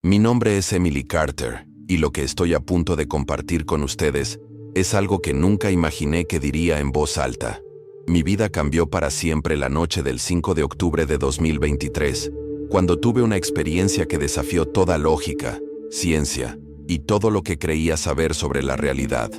Mi nombre es Emily Carter, y lo que estoy a punto de compartir con ustedes es algo que nunca imaginé que diría en voz alta. Mi vida cambió para siempre la noche del 5 de octubre de 2023, cuando tuve una experiencia que desafió toda lógica, ciencia y todo lo que creía saber sobre la realidad.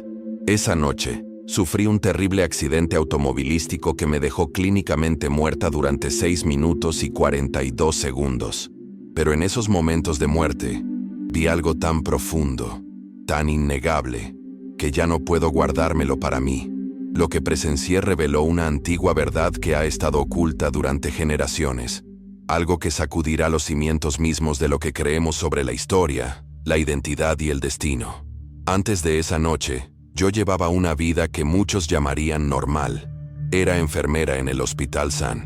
Esa noche, sufrí un terrible accidente automovilístico que me dejó clínicamente muerta durante 6 minutos y 42 segundos. Pero en esos momentos de muerte, vi algo tan profundo, tan innegable, que ya no puedo guardármelo para mí. Lo que presencié reveló una antigua verdad que ha estado oculta durante generaciones, algo que sacudirá los cimientos mismos de lo que creemos sobre la historia, la identidad y el destino. Antes de esa noche, yo llevaba una vida que muchos llamarían normal. Era enfermera en el Hospital St.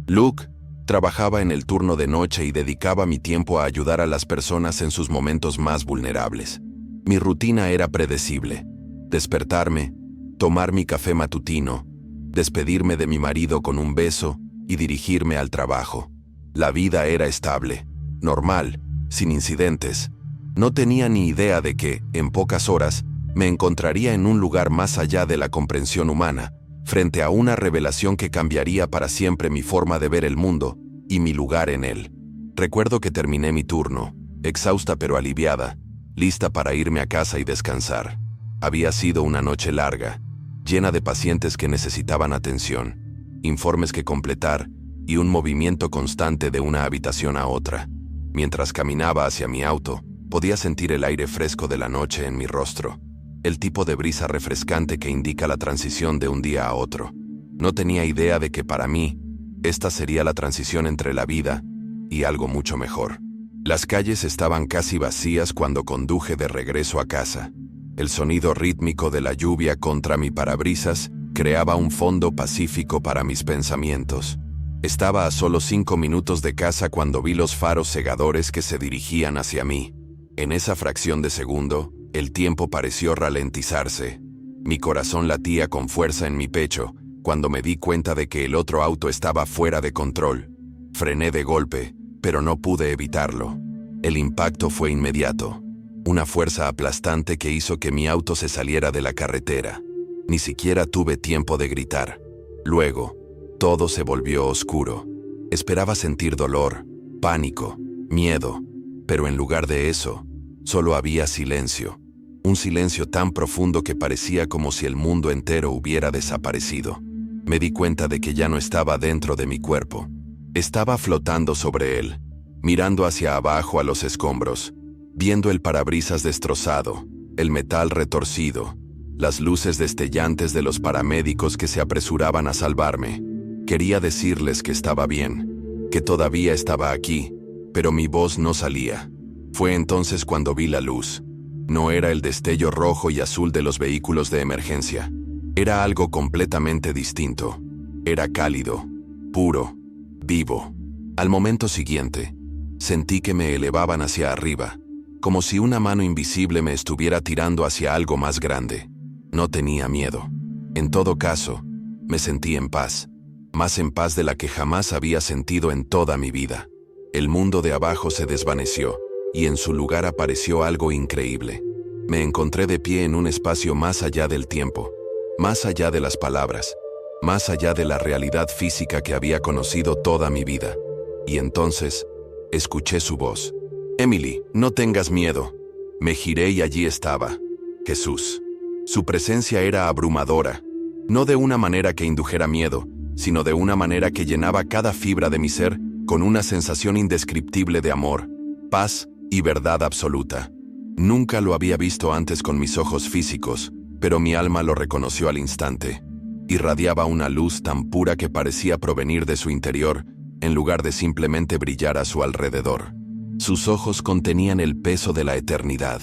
Luke. Trabajaba en el turno de noche y dedicaba mi tiempo a ayudar a las personas en sus momentos más vulnerables. Mi rutina era predecible: despertarme, tomar mi café matutino, despedirme de mi marido con un beso y dirigirme al trabajo. La vida era estable, normal, sin incidentes. No tenía ni idea de que, en pocas horas, me encontraría en un lugar más allá de la comprensión humana, frente a una revelación que cambiaría para siempre mi forma de ver el mundo y mi lugar en él. Recuerdo que terminé mi turno, exhausta pero aliviada, lista para irme a casa y descansar. Había sido una noche larga, llena de pacientes que necesitaban atención, informes que completar y un movimiento constante de una habitación a otra. Mientras caminaba hacia mi auto, podía sentir el aire fresco de la noche en mi rostro, el tipo de brisa refrescante que indica la transición de un día a otro. No tenía idea de que para mí, esta sería la transición entre la vida y algo mucho mejor. Las calles estaban casi vacías cuando conduje de regreso a casa. El sonido rítmico de la lluvia contra mi parabrisas creaba un fondo pacífico para mis pensamientos. Estaba a solo 5 minutos de casa cuando vi los faros cegadores que se dirigían hacia mí. En esa fracción de segundo, el tiempo pareció ralentizarse. Mi corazón latía con fuerza en mi pecho cuando me di cuenta de que el otro auto estaba fuera de control. Frené de golpe, pero no pude evitarlo. El impacto fue inmediato. Una fuerza aplastante que hizo que mi auto se saliera de la carretera. Ni siquiera tuve tiempo de gritar. Luego, todo se volvió oscuro. Esperaba sentir dolor, pánico, miedo, pero en lugar de eso, solo había silencio. Un silencio tan profundo que parecía como si el mundo entero hubiera desaparecido. Me di cuenta de que ya no estaba dentro de mi cuerpo. Estaba flotando sobre él, mirando hacia abajo a los escombros, viendo el parabrisas destrozado, el metal retorcido, las luces destellantes de los paramédicos que se apresuraban a salvarme. Quería decirles que estaba bien, que todavía estaba aquí, pero mi voz no salía. Fue entonces cuando vi la luz. No era el destello rojo y azul de los vehículos de emergencia. Era algo completamente distinto. Era cálido, puro, vivo. Al momento siguiente, sentí que me elevaban hacia arriba, como si una mano invisible me estuviera tirando hacia algo más grande. No tenía miedo. En todo caso, me sentí en paz, más en paz de la que jamás había sentido en toda mi vida. El mundo de abajo se desvaneció, y en su lugar apareció algo increíble. Me encontré de pie en un espacio más allá del tiempo, más allá de las palabras, más allá de la realidad física que había conocido toda mi vida. Y entonces, escuché su voz. «Emily, no tengas miedo». Me giré y allí estaba Jesús. Su presencia era abrumadora, no de una manera que indujera miedo, sino de una manera que llenaba cada fibra de mi ser con una sensación indescriptible de amor, paz y verdad absoluta. Nunca lo había visto antes con mis ojos físicos, pero mi alma lo reconoció al instante. Irradiaba una luz tan pura que parecía provenir de su interior, en lugar de simplemente brillar a su alrededor. Sus ojos contenían el peso de la eternidad,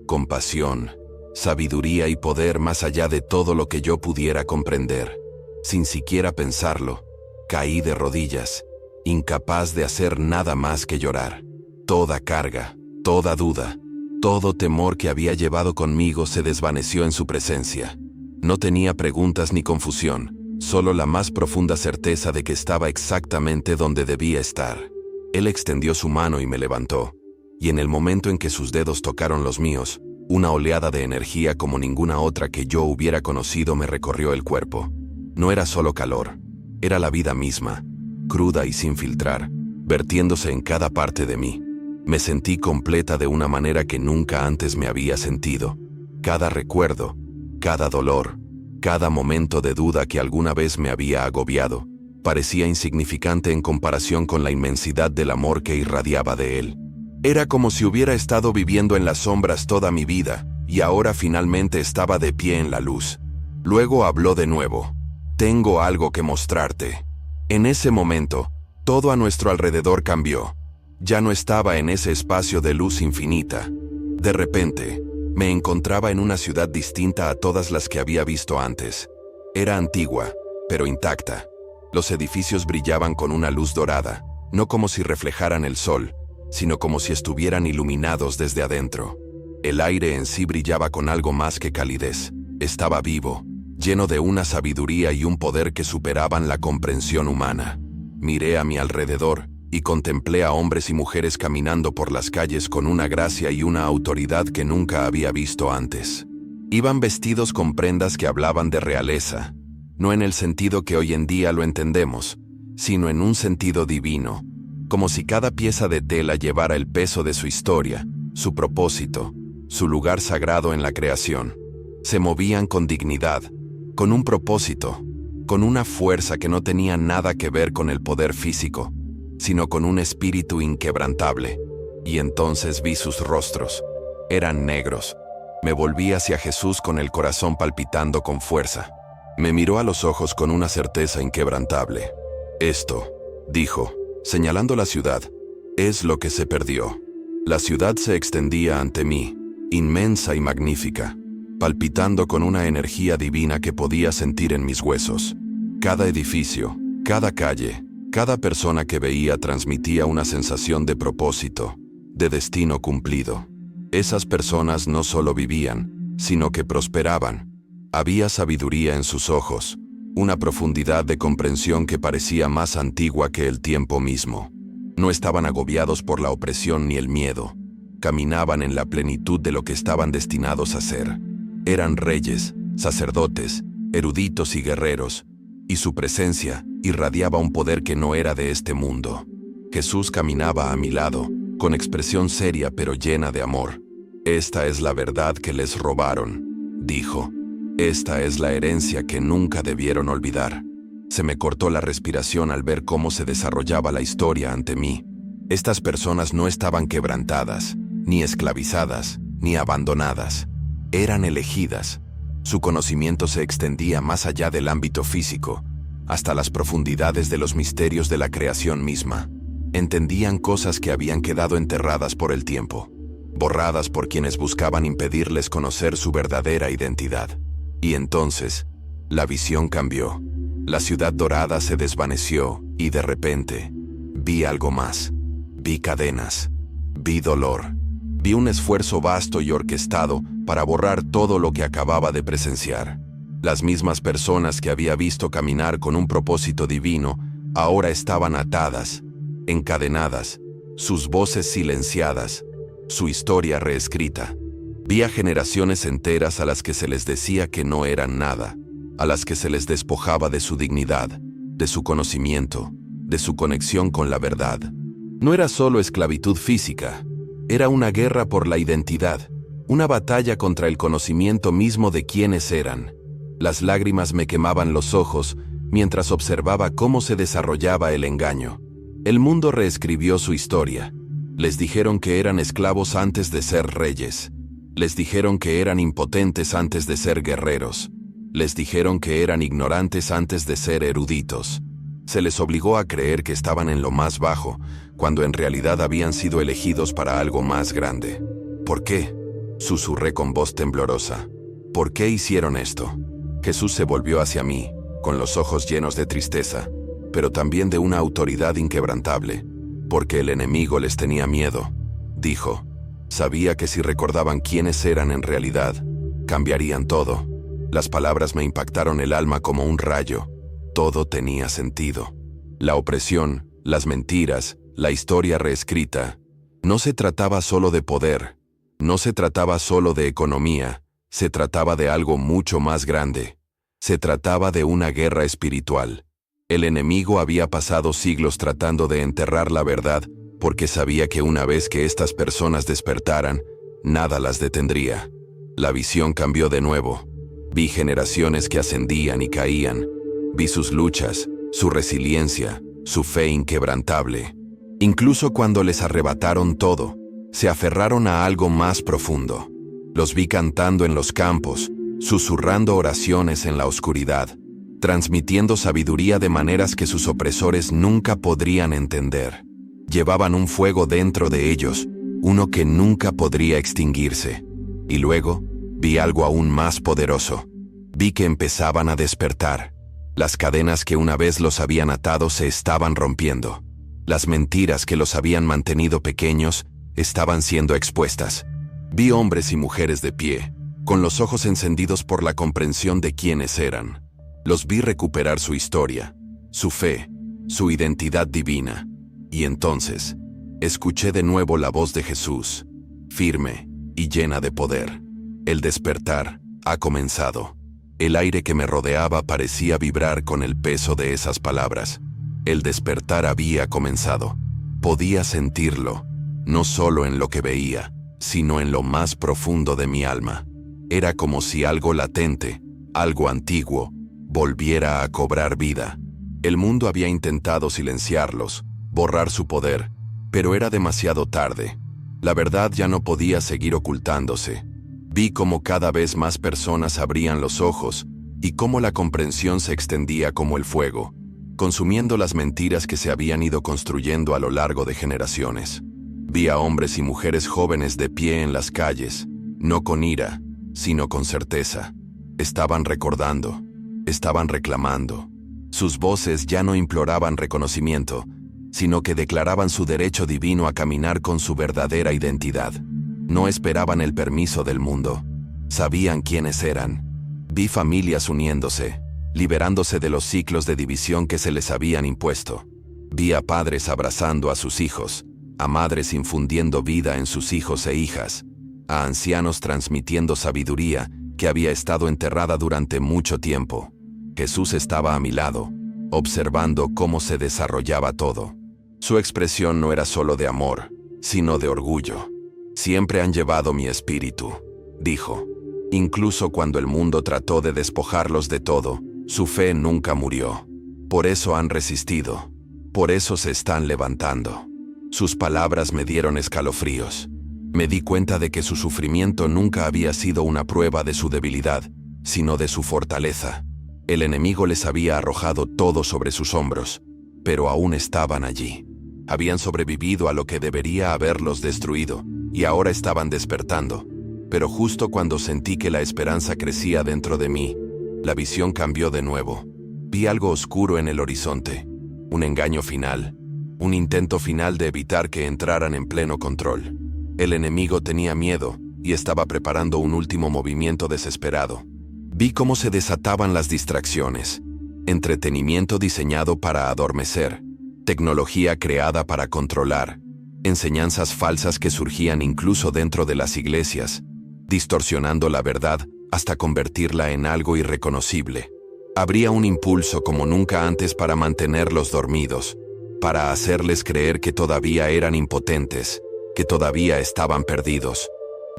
compasión, sabiduría y poder más allá de todo lo que yo pudiera comprender. Sin siquiera pensarlo, caí de rodillas, incapaz de hacer nada más que llorar. Toda carga, toda duda, todo temor que había llevado conmigo se desvaneció en su presencia. No tenía preguntas ni confusión, solo la más profunda certeza de que estaba exactamente donde debía estar. Él extendió su mano y me levantó. y en el momento en que sus dedos tocaron los míos, una oleada de energía como ninguna otra que yo hubiera conocido me recorrió el cuerpo. No era solo calor, era la vida misma, cruda y sin filtrar, vertiéndose en cada parte de mí. Me sentí completa de una manera que nunca antes me había sentido. Cada recuerdo, cada dolor, cada momento de duda que alguna vez me había agobiado, parecía insignificante en comparación con la inmensidad del amor que irradiaba de él. Era como si hubiera estado viviendo en las sombras toda mi vida, y ahora finalmente estaba de pie en la luz. Luego habló de nuevo. Tengo algo que mostrarte. En ese momento, todo a nuestro alrededor cambió. Ya no estaba en ese espacio de luz infinita. De repente, me encontraba en una ciudad distinta a todas las que había visto antes. Era antigua, pero intacta. Los edificios brillaban con una luz dorada, no como si reflejaran el sol, sino como si estuvieran iluminados desde adentro. El aire en sí brillaba con algo más que calidez. Estaba vivo, lleno de una sabiduría y un poder que superaban la comprensión humana. Miré a mi alrededor y contemplé a hombres y mujeres caminando por las calles con una gracia y una autoridad que nunca había visto antes. Iban vestidos con prendas que hablaban de realeza, no en el sentido que hoy en día lo entendemos, sino en un sentido divino, como si cada pieza de tela llevara el peso de su historia, su propósito, su lugar sagrado en la creación. Se movían con dignidad, con un propósito, con una fuerza que no tenía nada que ver con el poder físico, sino con un espíritu inquebrantable. Y entonces vi sus rostros. Eran negros. Me volví hacia Jesús con el corazón palpitando con fuerza. Me miró a los ojos con una certeza inquebrantable. Esto, dijo, señalando la ciudad, es lo que se perdió. La ciudad se extendía ante mí, inmensa y magnífica, palpitando con una energía divina que podía sentir en mis huesos. Cada edificio, cada calle, cada persona que veía transmitía una sensación de propósito, de destino cumplido. Esas personas no solo vivían, sino que prosperaban. Había sabiduría en sus ojos, una profundidad de comprensión que parecía más antigua que el tiempo mismo. No estaban agobiados por la opresión ni el miedo. Caminaban en la plenitud de lo que estaban destinados a ser. Eran reyes, sacerdotes, eruditos y guerreros, y su presencia irradiaba un poder que no era de este mundo. Jesús caminaba a mi lado, con expresión seria pero llena de amor. Esta es la verdad que les robaron, dijo. Esta es la herencia que nunca debieron olvidar. Se me cortó la respiración al ver cómo se desarrollaba la historia ante mí. Estas personas no estaban quebrantadas, ni esclavizadas, ni abandonadas. Eran elegidas. Su conocimiento se extendía más allá del ámbito físico, hasta las profundidades de los misterios de la creación misma. Entendían cosas que habían quedado enterradas por el tiempo, borradas por quienes buscaban impedirles conocer su verdadera identidad. Y entonces, la visión cambió. La ciudad dorada se desvaneció y de repente, vi algo más. Vi cadenas, vi dolor, vi un esfuerzo vasto y orquestado para borrar todo lo que acababa de presenciar. Las mismas personas que había visto caminar con un propósito divino, ahora estaban atadas, encadenadas, sus voces silenciadas, su historia reescrita. Vi a generaciones enteras a las que se les decía que no eran nada, a las que se les despojaba de su dignidad, de su conocimiento, de su conexión con la verdad. No era solo esclavitud física, era una guerra por la identidad, una batalla contra el conocimiento mismo de quiénes eran. Las lágrimas me quemaban los ojos mientras observaba cómo se desarrollaba el engaño. El mundo reescribió su historia. Les dijeron que eran esclavos antes de ser reyes. Les dijeron que eran impotentes antes de ser guerreros. Les dijeron que eran ignorantes antes de ser eruditos. Se les obligó a creer que estaban en lo más bajo, cuando en realidad habían sido elegidos para algo más grande. ¿Por qué?, susurré con voz temblorosa. ¿Por qué hicieron esto? Jesús se volvió hacia mí, con los ojos llenos de tristeza, pero también de una autoridad inquebrantable, porque el enemigo les tenía miedo. Dijo, sabía que si recordaban quiénes eran en realidad, cambiarían todo. Las palabras me impactaron el alma como un rayo. Todo tenía sentido. La opresión, las mentiras, la historia reescrita. No se trataba solo de poder, no se trataba solo de economía, se trataba de algo mucho más grande. Se trataba de una guerra espiritual. El enemigo había pasado siglos tratando de enterrar la verdad, porque sabía que una vez que estas personas despertaran, nada las detendría. La visión cambió de nuevo. Vi generaciones que ascendían y caían. Vi sus luchas, su resiliencia, su fe inquebrantable. Incluso cuando les arrebataron todo, se aferraron a algo más profundo. Los vi cantando en los campos, susurrando oraciones en la oscuridad, transmitiendo sabiduría de maneras que sus opresores nunca podrían entender. Llevaban un fuego dentro de ellos, uno que nunca podría extinguirse. Y luego, vi algo aún más poderoso. Vi que empezaban a despertar. Las cadenas que una vez los habían atado se estaban rompiendo. Las mentiras que los habían mantenido pequeños estaban siendo expuestas. Vi hombres y mujeres de pie, con los ojos encendidos por la comprensión de quiénes eran. Los vi recuperar su historia, su fe, su identidad divina. Y entonces, escuché de nuevo la voz de Jesús, firme y llena de poder. El despertar ha comenzado. El aire que me rodeaba parecía vibrar con el peso de esas palabras. El despertar había comenzado. Podía sentirlo, no solo en lo que veía, sino en lo más profundo de mi alma. Era como si algo latente, algo antiguo, volviera a cobrar vida. El mundo había intentado silenciarlos, borrar su poder, pero era demasiado tarde. La verdad ya no podía seguir ocultándose. Vi cómo cada vez más personas abrían los ojos y cómo la comprensión se extendía como el fuego, consumiendo las mentiras que se habían ido construyendo a lo largo de generaciones. Vi a hombres y mujeres jóvenes de pie en las calles, no con ira, sino con certeza. Estaban recordando, estaban reclamando. Sus voces ya no imploraban reconocimiento, sino que declaraban su derecho divino a caminar con su verdadera identidad. No esperaban el permiso del mundo. Sabían quiénes eran. Vi familias uniéndose, liberándose de los ciclos de división que se les habían impuesto. Vi a padres abrazando a sus hijos, a madres infundiendo vida en sus hijos e hijas, a ancianos transmitiendo sabiduría que había estado enterrada durante mucho tiempo. Jesús estaba a mi lado, observando cómo se desarrollaba todo. Su expresión no era solo de amor, sino de orgullo. Siempre han llevado mi espíritu, dijo. Incluso cuando el mundo trató de despojarlos de todo, su fe nunca murió. Por eso han resistido. Por eso se están levantando. Sus palabras me dieron escalofríos. Me di cuenta de que su sufrimiento nunca había sido una prueba de su debilidad, sino de su fortaleza. El enemigo les había arrojado todo sobre sus hombros, pero aún estaban allí. Habían sobrevivido a lo que debería haberlos destruido, y ahora estaban despertando. Pero justo cuando sentí que la esperanza crecía dentro de mí, la visión cambió de nuevo. Vi algo oscuro en el horizonte, un engaño final, un intento final de evitar que entraran en pleno control. El enemigo tenía miedo y estaba preparando un último movimiento desesperado. Vi cómo se desataban las distracciones, entretenimiento diseñado para adormecer, tecnología creada para controlar, enseñanzas falsas que surgían incluso dentro de las iglesias, distorsionando la verdad hasta convertirla en algo irreconocible. Habría un impulso como nunca antes para mantenerlos dormidos, para hacerles creer que todavía eran impotentes, que todavía estaban perdidos.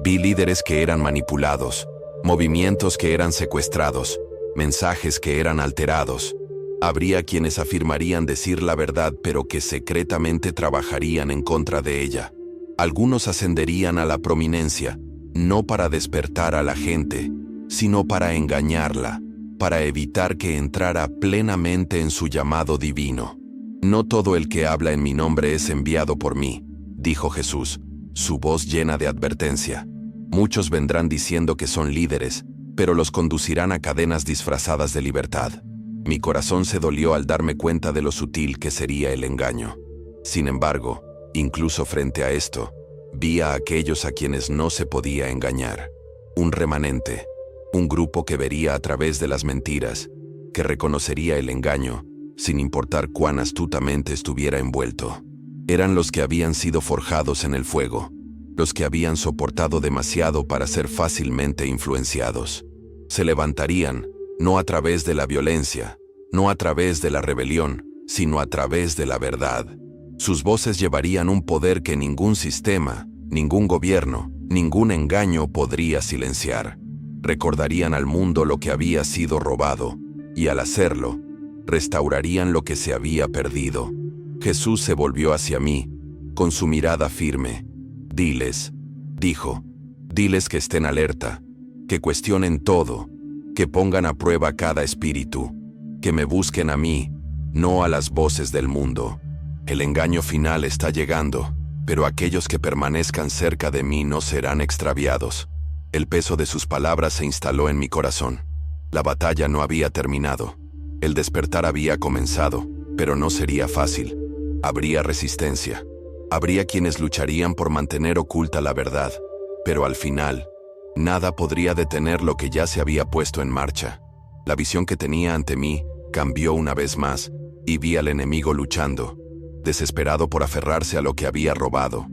Vi líderes que eran manipulados, movimientos que eran secuestrados, mensajes que eran alterados. Habría quienes afirmarían decir la verdad pero que secretamente trabajarían en contra de ella. Algunos ascenderían a la prominencia, no para despertar a la gente, sino para engañarla, para evitar que entrara plenamente en su llamado divino. No todo el que habla en mi nombre es enviado por mí, dijo Jesús, su voz llena de advertencia. Muchos vendrán diciendo que son líderes, pero los conducirán a cadenas disfrazadas de libertad. Mi corazón se dolió al darme cuenta de lo sutil que sería el engaño. Sin embargo, incluso frente a esto, vi a aquellos a quienes no se podía engañar. Un remanente, un grupo que vería a través de las mentiras, que reconocería el engaño, sin importar cuán astutamente estuviera envuelto. Eran los que habían sido forjados en el fuego, los que habían soportado demasiado para ser fácilmente influenciados. Se levantarían, no a través de la violencia, no a través de la rebelión, sino a través de la verdad. Sus voces llevarían un poder que ningún sistema, ningún gobierno, ningún engaño podría silenciar. Recordarían al mundo lo que había sido robado, y al hacerlo, restaurarían lo que se había perdido. Jesús se volvió hacia mí, con su mirada firme. Diles, dijo, diles que estén alerta, que cuestionen todo, que pongan a prueba cada espíritu, que me busquen a mí, no a las voces del mundo. El engaño final está llegando, pero aquellos que permanezcan cerca de mí no serán extraviados. El peso de sus palabras se instaló en mi corazón. La batalla no había terminado. El despertar había comenzado, pero no sería fácil. Habría resistencia. Habría quienes lucharían por mantener oculta la verdad, pero al final, nada podría detener lo que ya se había puesto en marcha. La visión que tenía ante mí cambió una vez más, y vi al enemigo luchando, desesperado por aferrarse a lo que había robado.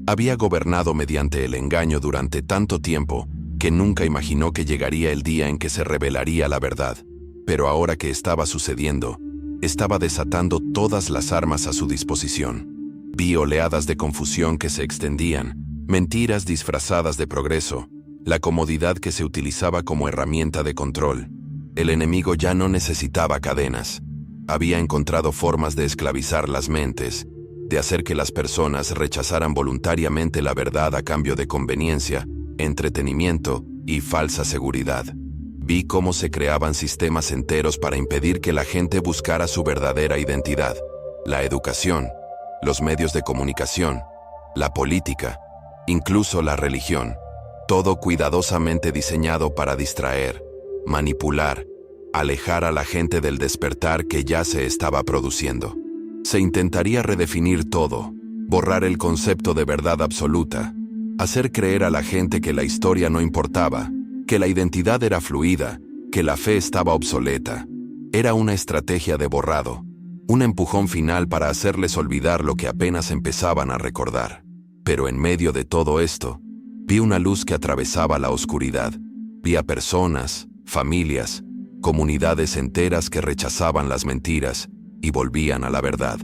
Había gobernado mediante el engaño durante tanto tiempo que nunca imaginó que llegaría el día en que se revelaría la verdad. Pero ahora que estaba sucediendo, estaba desatando todas las armas a su disposición. Vi oleadas de confusión que se extendían, mentiras disfrazadas de progreso, la comodidad que se utilizaba como herramienta de control. El enemigo ya no necesitaba cadenas. Había encontrado formas de esclavizar las mentes, de hacer que las personas rechazaran voluntariamente la verdad a cambio de conveniencia, entretenimiento y falsa seguridad. Vi cómo se creaban sistemas enteros para impedir que la gente buscara su verdadera identidad. La educación, los medios de comunicación, la política, incluso la religión. Todo cuidadosamente diseñado para distraer, manipular, alejar a la gente del despertar que ya se estaba produciendo. Se intentaría redefinir todo, borrar el concepto de verdad absoluta, hacer creer a la gente que la historia no importaba, que la identidad era fluida, que la fe estaba obsoleta. Era una estrategia de borrado, un empujón final para hacerles olvidar lo que apenas empezaban a recordar. Pero en medio de todo esto, vi una luz que atravesaba la oscuridad. Vi a personas, familias, comunidades enteras que rechazaban las mentiras y volvían a la verdad.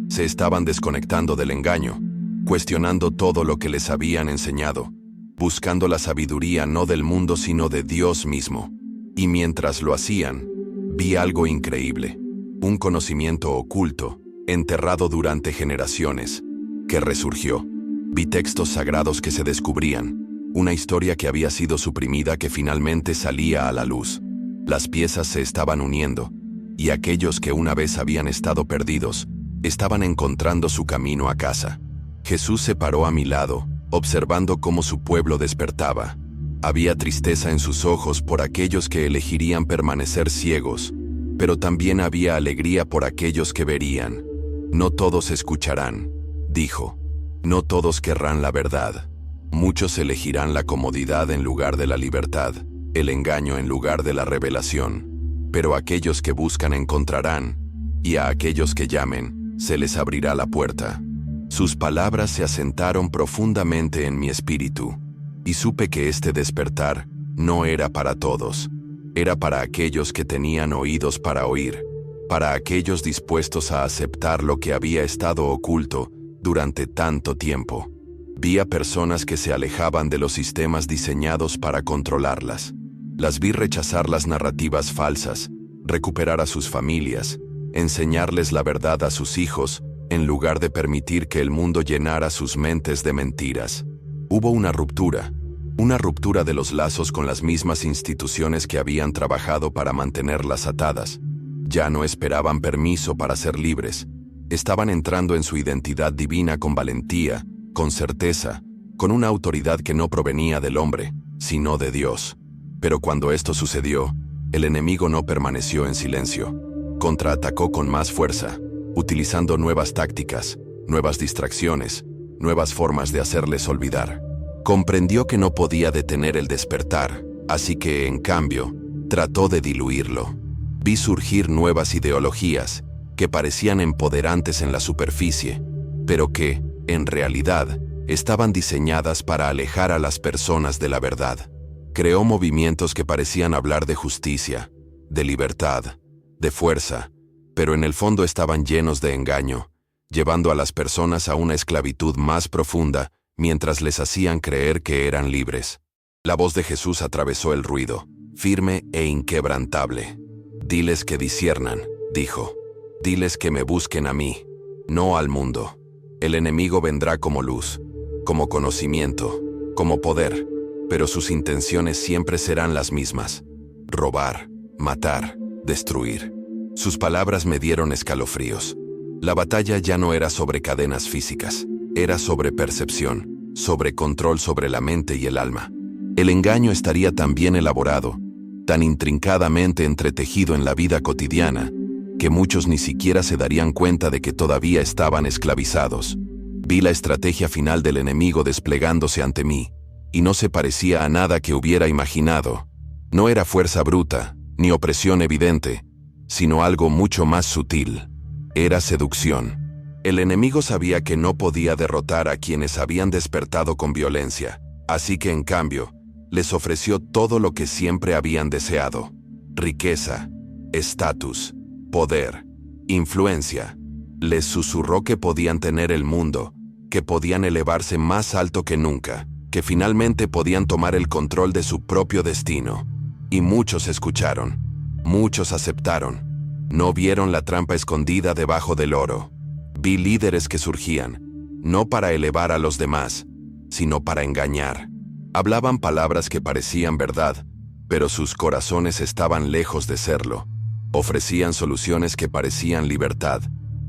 Se estaban desconectando del engaño, cuestionando todo lo que les habían enseñado, buscando la sabiduría no del mundo sino de Dios mismo. Y mientras lo hacían, vi algo increíble, un conocimiento oculto, enterrado durante generaciones, que resurgió. Vi textos sagrados que se descubrían, una historia que había sido suprimida que finalmente salía a la luz. Las piezas se estaban uniendo, y aquellos que una vez habían estado perdidos, estaban encontrando su camino a casa. Jesús se paró a mi lado, observando cómo su pueblo despertaba. Había tristeza en sus ojos por aquellos que elegirían permanecer ciegos, pero también había alegría por aquellos que verían. No todos escucharán, dijo. No todos querrán la verdad. Muchos elegirán la comodidad en lugar de la libertad, el engaño en lugar de la revelación. Pero aquellos que buscan encontrarán, y a aquellos que llamen, se les abrirá la puerta. Sus palabras se asentaron profundamente en mi espíritu, y supe que este despertar no era para todos, era para aquellos que tenían oídos para oír, para aquellos dispuestos a aceptar lo que había estado oculto durante tanto tiempo. Vi a personas que se alejaban de los sistemas diseñados para controlarlas. Las vi rechazar las narrativas falsas, recuperar a sus familias, enseñarles la verdad a sus hijos, en lugar de permitir que el mundo llenara sus mentes de mentiras. Hubo una ruptura de los lazos con las mismas instituciones que habían trabajado para mantenerlas atadas. Ya no esperaban permiso para ser libres. Estaban entrando en su identidad divina con valentía, con certeza, con una autoridad que no provenía del hombre, sino de Dios. Pero cuando esto sucedió, el enemigo no permaneció en silencio. Contraatacó con más fuerza, utilizando nuevas tácticas, nuevas distracciones, nuevas formas de hacerles olvidar. Comprendió que no podía detener el despertar, así que, en cambio, trató de diluirlo. Vi surgir nuevas ideologías que parecían empoderantes en la superficie, pero que, en realidad, estaban diseñadas para alejar a las personas de la verdad. Creó movimientos que parecían hablar de justicia, de libertad, de fuerza, pero en el fondo estaban llenos de engaño, llevando a las personas a una esclavitud más profunda mientras les hacían creer que eran libres. La voz de Jesús atravesó el ruido, firme e inquebrantable. «Diles que disciernan», dijo. «Diles que me busquen a mí, no al mundo. El enemigo vendrá como luz, como conocimiento, como poder, pero sus intenciones siempre serán las mismas: robar, matar, destruir». Sus palabras me dieron escalofríos. La batalla ya no era sobre cadenas físicas, era sobre percepción, sobre control sobre la mente y el alma. El engaño estaría tan bien elaborado, tan intrincadamente entretejido en la vida cotidiana, que muchos ni siquiera se darían cuenta de que todavía estaban esclavizados. Vi la estrategia final del enemigo desplegándose ante mí, y no se parecía a nada que hubiera imaginado. No era fuerza bruta, ni opresión evidente, sino algo mucho más sutil. Era seducción. El enemigo sabía que no podía derrotar a quienes habían despertado con violencia, así que en cambio, les ofreció todo lo que siempre habían deseado: riqueza, estatus, poder, influencia. Les susurró que podían tener el mundo, que podían elevarse más alto que nunca, que finalmente podían tomar el control de su propio destino. Y muchos escucharon, muchos aceptaron. No vieron la trampa escondida debajo del oro. Vi líderes que surgían, no para elevar a los demás, sino para engañar. Hablaban palabras que parecían verdad, pero sus corazones estaban lejos de serlo. Ofrecían soluciones que parecían libertad,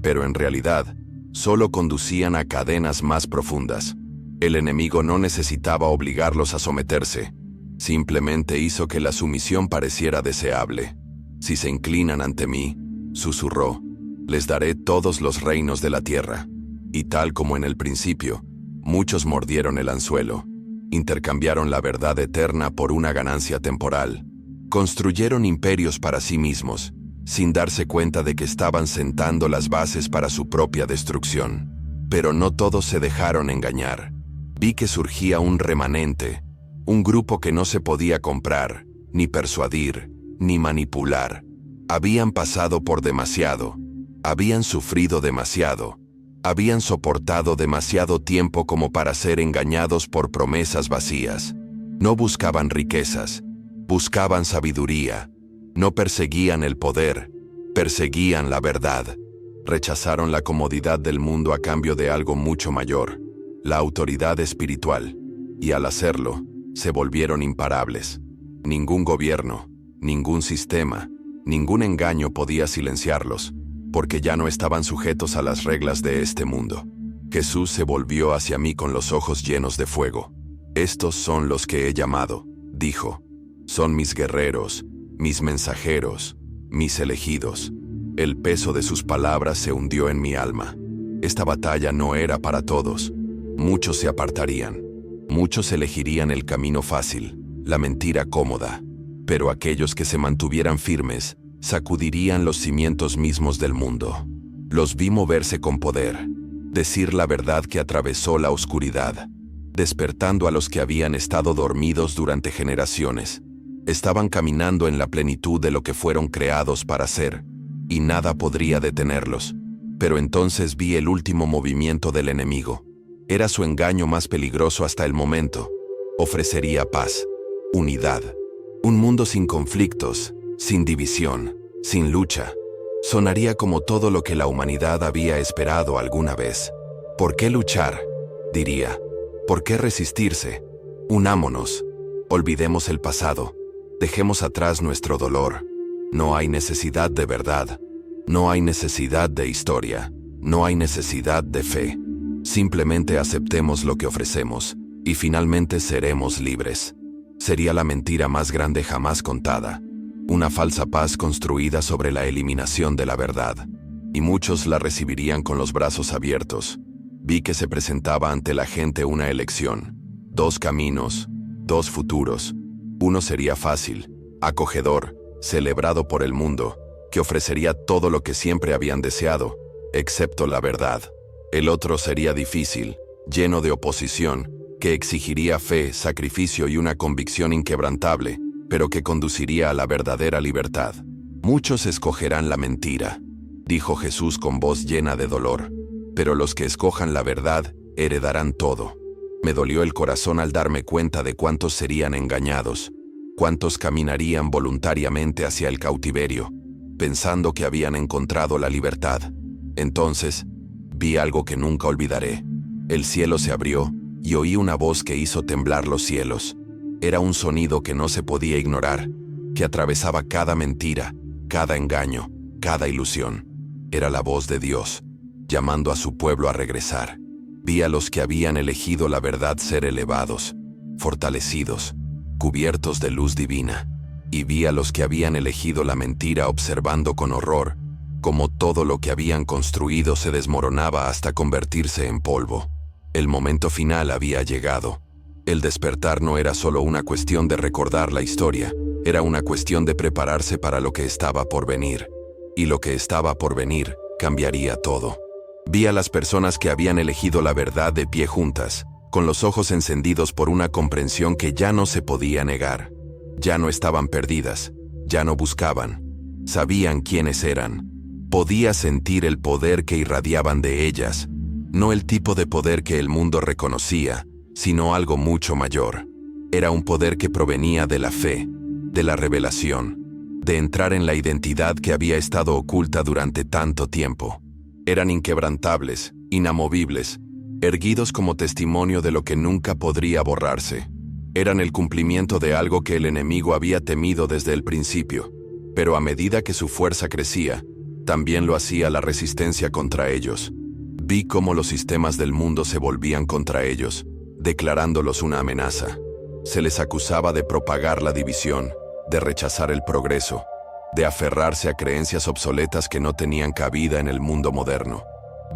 pero en realidad, solo conducían a cadenas más profundas. El enemigo no necesitaba obligarlos a someterse, simplemente hizo que la sumisión pareciera deseable. «Si se inclinan ante mí», susurró, «les daré todos los reinos de la tierra». Y tal como en el principio, muchos mordieron el anzuelo, intercambiaron la verdad eterna por una ganancia temporal. Construyeron imperios para sí mismos, sin darse cuenta de que estaban sentando las bases para su propia destrucción. Pero no todos se dejaron engañar. Vi que surgía un remanente, un grupo que no se podía comprar, ni persuadir, ni manipular. Habían pasado por demasiado, habían sufrido demasiado, habían soportado demasiado tiempo como para ser engañados por promesas vacías. No buscaban riquezas, buscaban sabiduría. No perseguían el poder, perseguían la verdad. Rechazaron la comodidad del mundo a cambio de algo mucho mayor, la autoridad espiritual, y al hacerlo, se volvieron imparables. Ningún gobierno, ningún sistema, ningún engaño podía silenciarlos, porque ya no estaban sujetos a las reglas de este mundo. Jesús se volvió hacia mí con los ojos llenos de fuego. «Estos son los que he llamado», dijo. «Son mis guerreros, mis mensajeros, mis elegidos». El peso de sus palabras se hundió en mi alma. Esta batalla no era para todos. Muchos se apartarían. Muchos elegirían el camino fácil, la mentira cómoda. Pero aquellos que se mantuvieran firmes, sacudirían los cimientos mismos del mundo. Los vi moverse con poder, decir la verdad que atravesó la oscuridad, despertando a los que habían estado dormidos durante generaciones. Estaban caminando en la plenitud de lo que fueron creados para ser, y nada podría detenerlos. Pero entonces vi el último movimiento del enemigo. Era su engaño más peligroso hasta el momento. Ofrecería paz, unidad, un mundo sin conflictos, sin división, sin lucha. Sonaría como todo lo que la humanidad había esperado alguna vez. ¿Por qué luchar?, diría. ¿Por qué resistirse? Unámonos. Olvidemos el pasado. Dejemos atrás nuestro dolor. No hay necesidad de verdad. No hay necesidad de historia. No hay necesidad de fe. Simplemente aceptemos lo que ofrecemos, y finalmente seremos libres. Sería la mentira más grande jamás contada. Una falsa paz construida sobre la eliminación de la verdad. Y muchos la recibirían con los brazos abiertos. Vi que se presentaba ante la gente una elección. 2 caminos, 2 futuros. Uno sería fácil, acogedor, celebrado por el mundo, que ofrecería todo lo que siempre habían deseado, excepto la verdad. El otro sería difícil, lleno de oposición, que exigiría fe, sacrificio y una convicción inquebrantable, pero que conduciría a la verdadera libertad. Muchos escogerán la mentira, dijo Jesús con voz llena de dolor, pero los que escojan la verdad heredarán todo. Me dolió el corazón al darme cuenta de cuántos serían engañados, cuántos caminarían voluntariamente hacia el cautiverio, pensando que habían encontrado la libertad. Entonces, vi algo que nunca olvidaré. El cielo se abrió y oí una voz que hizo temblar los cielos. Era un sonido que no se podía ignorar, que atravesaba cada mentira, cada engaño, cada ilusión. Era la voz de Dios, llamando a su pueblo a regresar. Vi a los que habían elegido la verdad ser elevados, fortalecidos, cubiertos de luz divina. Y vi a los que habían elegido la mentira observando con horror cómo todo lo que habían construido se desmoronaba hasta convertirse en polvo. El momento final había llegado. El despertar no era solo una cuestión de recordar la historia, era una cuestión de prepararse para lo que estaba por venir. Y lo que estaba por venir cambiaría todo. Vi a las personas que habían elegido la verdad de pie juntas, con los ojos encendidos por una comprensión que ya no se podía negar. Ya no estaban perdidas, ya no buscaban. Sabían quiénes eran. Podía sentir el poder que irradiaban de ellas, no el tipo de poder que el mundo reconocía, sino algo mucho mayor. Era un poder que provenía de la fe, de la revelación, de entrar en la identidad que había estado oculta durante tanto tiempo. Eran inquebrantables, inamovibles, erguidos como testimonio de lo que nunca podría borrarse. Eran el cumplimiento de algo que el enemigo había temido desde el principio, pero a medida que su fuerza crecía, también lo hacía la resistencia contra ellos. Vi cómo los sistemas del mundo se volvían contra ellos, declarándolos una amenaza. Se les acusaba de propagar la división, de rechazar el progreso, de aferrarse a creencias obsoletas que no tenían cabida en el mundo moderno.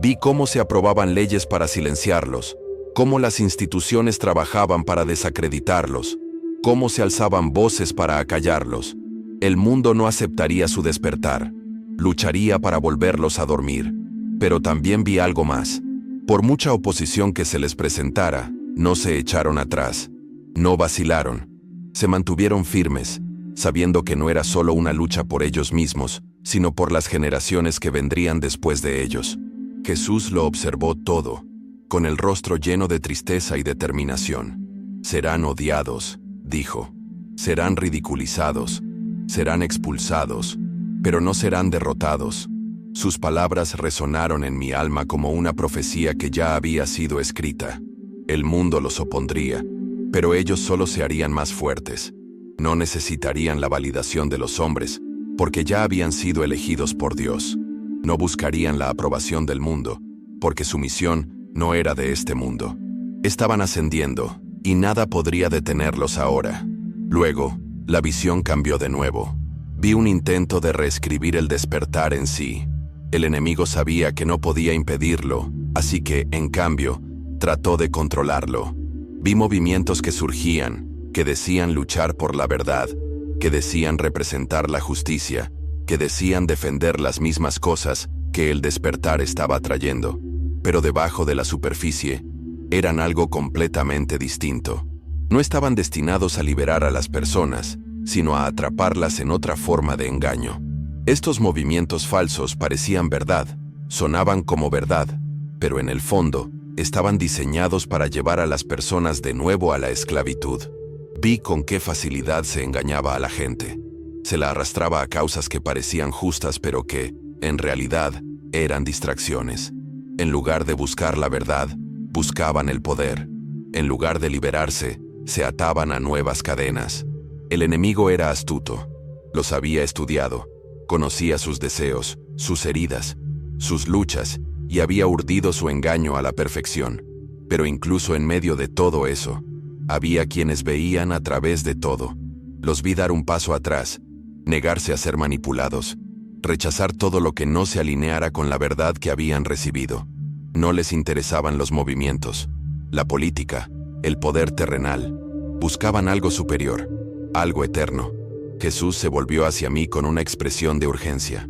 Vi cómo se aprobaban leyes para silenciarlos, cómo las instituciones trabajaban para desacreditarlos, cómo se alzaban voces para acallarlos. El mundo no aceptaría su despertar, lucharía para volverlos a dormir. Pero también vi algo más. Por mucha oposición que se les presentara, no se echaron atrás, no vacilaron, se mantuvieron firmes, sabiendo que no era solo una lucha por ellos mismos, sino por las generaciones que vendrían después de ellos. Jesús lo observó todo, con el rostro lleno de tristeza y determinación. Serán odiados, dijo, serán ridiculizados, serán expulsados, pero no serán derrotados. Sus palabras resonaron en mi alma como una profecía que ya había sido escrita. El mundo los opondría, pero ellos solo se harían más fuertes. No necesitarían la validación de los hombres, porque ya habían sido elegidos por Dios. No buscarían la aprobación del mundo, porque su misión no era de este mundo. Estaban ascendiendo, y nada podría detenerlos ahora. Luego, la visión cambió de nuevo. Vi un intento de reescribir el despertar en sí. El enemigo sabía que no podía impedirlo, así que, en cambio, trató de controlarlo. Vi movimientos que surgían, que decían luchar por la verdad, que decían representar la justicia, que decían defender las mismas cosas que el despertar estaba trayendo, pero debajo de la superficie, eran algo completamente distinto. No estaban destinados a liberar a las personas, sino a atraparlas en otra forma de engaño. Estos movimientos falsos parecían verdad, sonaban como verdad, pero en el fondo, estaban diseñados para llevar a las personas de nuevo a la esclavitud. Vi con qué facilidad se engañaba a la gente. Se la arrastraba a causas que parecían justas pero que, en realidad, eran distracciones. En lugar de buscar la verdad, buscaban el poder. En lugar de liberarse, se ataban a nuevas cadenas. El enemigo era astuto. Los había estudiado. Conocía sus deseos, sus heridas, sus luchas, y había urdido su engaño a la perfección. Pero incluso en medio de todo eso, había quienes veían a través de todo. Los vi dar un paso atrás, negarse a ser manipulados, rechazar todo lo que no se alineara con la verdad que habían recibido. No les interesaban los movimientos, la política, el poder terrenal. Buscaban algo superior, algo eterno. Jesús se volvió hacia mí con una expresión de urgencia.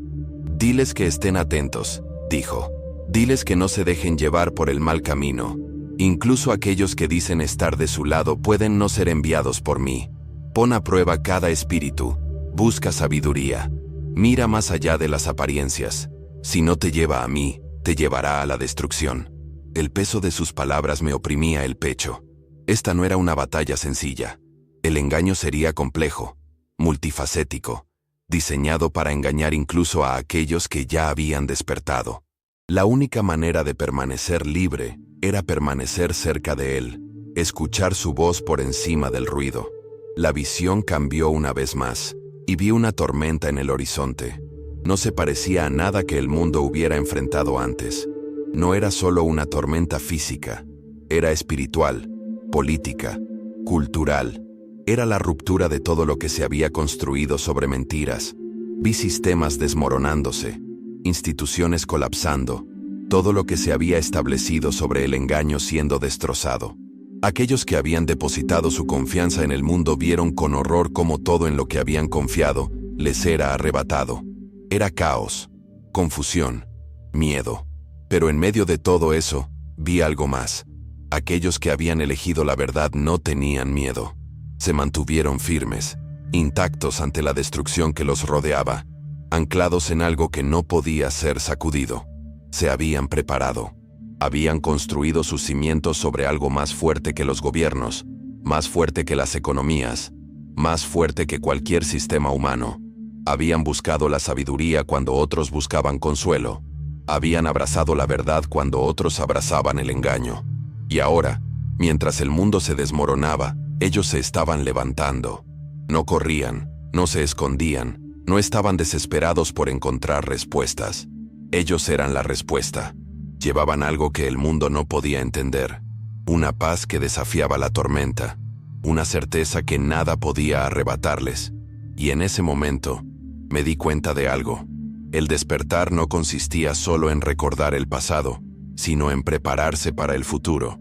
«Diles que estén atentos», dijo. Diles que no se dejen llevar por el mal camino. Incluso aquellos que dicen estar de su lado pueden no ser enviados por mí. Pon a prueba cada espíritu. Busca sabiduría. Mira más allá de las apariencias. Si no te lleva a mí, te llevará a la destrucción. El peso de sus palabras me oprimía el pecho. Esta no era una batalla sencilla. El engaño sería complejo, multifacético, diseñado para engañar incluso a aquellos que ya habían despertado. La única manera de permanecer libre era permanecer cerca de él, escuchar su voz por encima del ruido. La visión cambió una vez más, y vi una tormenta en el horizonte. No se parecía a nada que el mundo hubiera enfrentado antes. No era solo una tormenta física, era espiritual, política, cultural. Era la ruptura de todo lo que se había construido sobre mentiras. Vi sistemas desmoronándose, instituciones colapsando, todo lo que se había establecido sobre el engaño siendo destrozado. Aquellos que habían depositado su confianza en el mundo vieron con horror cómo todo en lo que habían confiado les era arrebatado. Era caos, confusión, miedo. Pero en medio de todo eso, vi algo más. Aquellos que habían elegido la verdad no tenían miedo. Se mantuvieron firmes, intactos ante la destrucción que los rodeaba, anclados en algo que no podía ser sacudido. Se habían preparado. Habían construido sus cimientos sobre algo más fuerte que los gobiernos, más fuerte que las economías, más fuerte que cualquier sistema humano. Habían buscado la sabiduría cuando otros buscaban consuelo. Habían abrazado la verdad cuando otros abrazaban el engaño. Y ahora, mientras el mundo se desmoronaba, ellos se estaban levantando. No corrían, no se escondían, no estaban desesperados por encontrar respuestas. Ellos eran la respuesta. Llevaban algo que el mundo no podía entender. Una paz que desafiaba la tormenta. Una certeza que nada podía arrebatarles. Y en ese momento, me di cuenta de algo. El despertar no consistía solo en recordar el pasado, sino en prepararse para el futuro.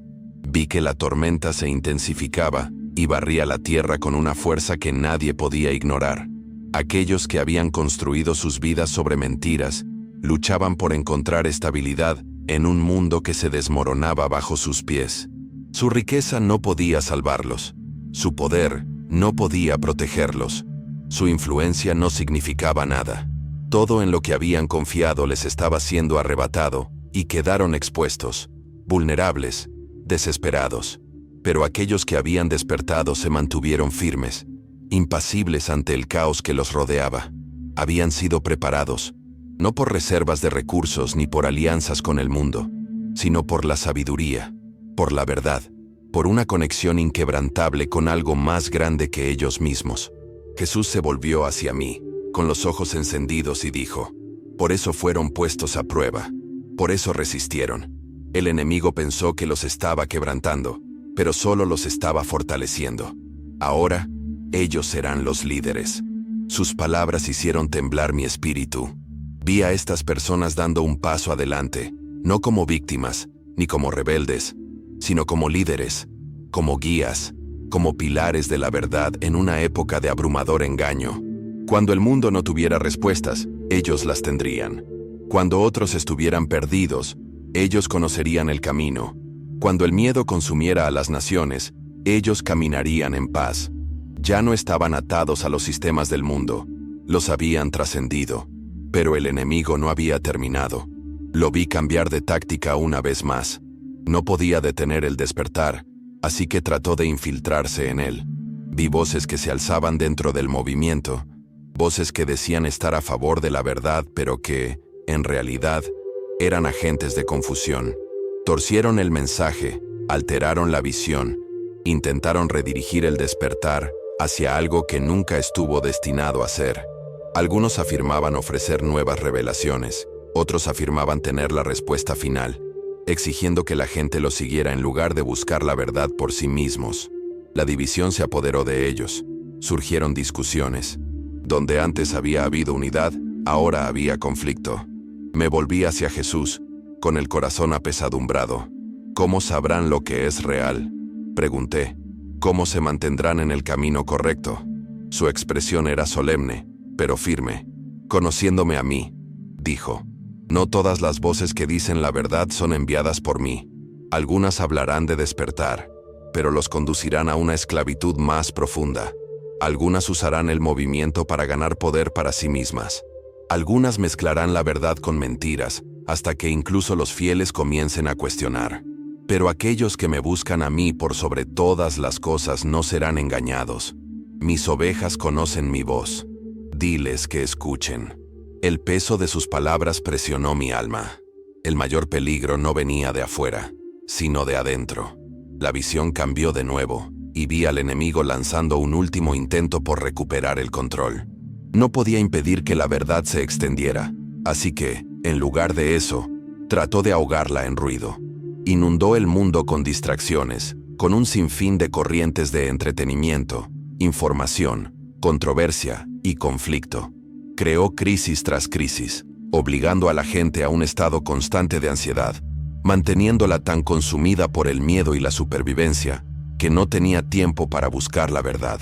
Vi que la tormenta se intensificaba y barría la tierra con una fuerza que nadie podía ignorar. Aquellos que habían construido sus vidas sobre mentiras, luchaban por encontrar estabilidad en un mundo que se desmoronaba bajo sus pies. Su riqueza no podía salvarlos. Su poder no podía protegerlos. Su influencia no significaba nada. Todo en lo que habían confiado les estaba siendo arrebatado y quedaron expuestos, vulnerables, desesperados. Pero aquellos que habían despertado se mantuvieron firmes, impasibles ante el caos que los rodeaba. Habían sido preparados, no por reservas de recursos ni por alianzas con el mundo, sino por la sabiduría, por la verdad, por una conexión inquebrantable con algo más grande que ellos mismos. Jesús se volvió hacia mí, con los ojos encendidos, y dijo: por eso fueron puestos a prueba, por eso resistieron. El enemigo pensó que los estaba quebrantando, pero solo los estaba fortaleciendo. Ahora, ellos serán los líderes. Sus palabras hicieron temblar mi espíritu. Vi a estas personas dando un paso adelante, no como víctimas, ni como rebeldes, sino como líderes, como guías, como pilares de la verdad en una época de abrumador engaño. Cuando el mundo no tuviera respuestas, ellos las tendrían. Cuando otros estuvieran perdidos, ellos conocerían el camino. Cuando el miedo consumiera a las naciones, ellos caminarían en paz. Ya no estaban atados a los sistemas del mundo, los habían trascendido. Pero el enemigo no había terminado. Lo vi cambiar de táctica una vez más. No podía detener el despertar, así que trató de infiltrarse en él. Vi voces que se alzaban dentro del movimiento, voces que decían estar a favor de la verdad, pero que, en realidad, eran agentes de confusión. Torcieron el mensaje, alteraron la visión, intentaron redirigir el despertar hacia algo que nunca estuvo destinado a ser. Algunos afirmaban ofrecer nuevas revelaciones, otros afirmaban tener la respuesta final, exigiendo que la gente los siguiera en lugar de buscar la verdad por sí mismos. La división se apoderó de ellos. Surgieron discusiones. Donde antes había habido unidad, ahora había conflicto. Me volví hacia Jesús, con el corazón apesadumbrado. ¿Cómo sabrán lo que es real?, pregunté. ¿Cómo se mantendrán en el camino correcto? Su expresión era solemne, pero firme. Conociéndome a mí, dijo: No todas las voces que dicen la verdad son enviadas por mí. Algunas hablarán de despertar, pero los conducirán a una esclavitud más profunda. Algunas usarán el movimiento para ganar poder para sí mismas. Algunas mezclarán la verdad con mentiras, hasta que incluso los fieles comiencen a cuestionar. Pero aquellos que me buscan a mí por sobre todas las cosas no serán engañados. Mis ovejas conocen mi voz. Diles que escuchen. El peso de sus palabras presionó mi alma. El mayor peligro no venía de afuera, sino de adentro. La visión cambió de nuevo, y vi al enemigo lanzando un último intento por recuperar el control. No podía impedir que la verdad se extendiera, así que, en lugar de eso, trató de ahogarla en ruido. Inundó el mundo con distracciones, con un sinfín de corrientes de entretenimiento, información, controversia y conflicto. Creó crisis tras crisis, obligando a la gente a un estado constante de ansiedad, manteniéndola tan consumida por el miedo y la supervivencia, que no tenía tiempo para buscar la verdad.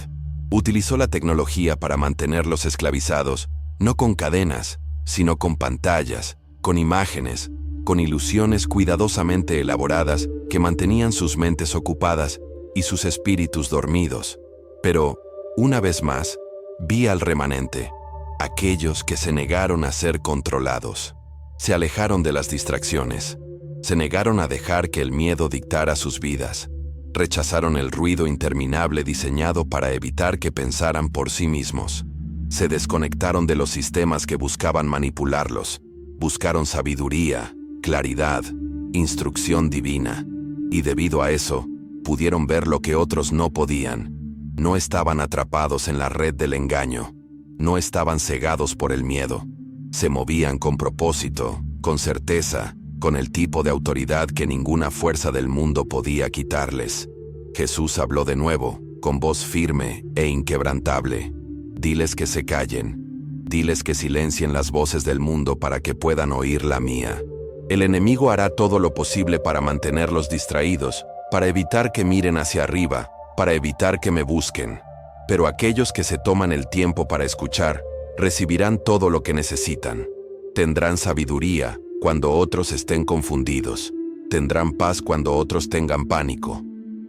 Utilizó la tecnología para mantenerlos esclavizados, no con cadenas, sino con pantallas, con imágenes, con ilusiones cuidadosamente elaboradas que mantenían sus mentes ocupadas y sus espíritus dormidos. Pero, una vez más, vi al remanente, aquellos que se negaron a ser controlados. Se alejaron de las distracciones. Se negaron a dejar que el miedo dictara sus vidas. Rechazaron el ruido interminable diseñado para evitar que pensaran por sí mismos. Se desconectaron de los sistemas que buscaban manipularlos. Buscaron sabiduría, claridad, instrucción divina. Y debido a eso, pudieron ver lo que otros no podían. No estaban atrapados en la red del engaño. No estaban cegados por el miedo. Se movían con propósito, con certeza, con el tipo de autoridad que ninguna fuerza del mundo podía quitarles. Jesús habló de nuevo, con voz firme e inquebrantable. Diles que se callen. Diles que silencien las voces del mundo para que puedan oír la mía. El enemigo hará todo lo posible para mantenerlos distraídos, para evitar que miren hacia arriba, para evitar que me busquen. Pero aquellos que se toman el tiempo para escuchar, recibirán todo lo que necesitan. Tendrán sabiduría cuando otros estén confundidos. Tendrán paz cuando otros tengan pánico.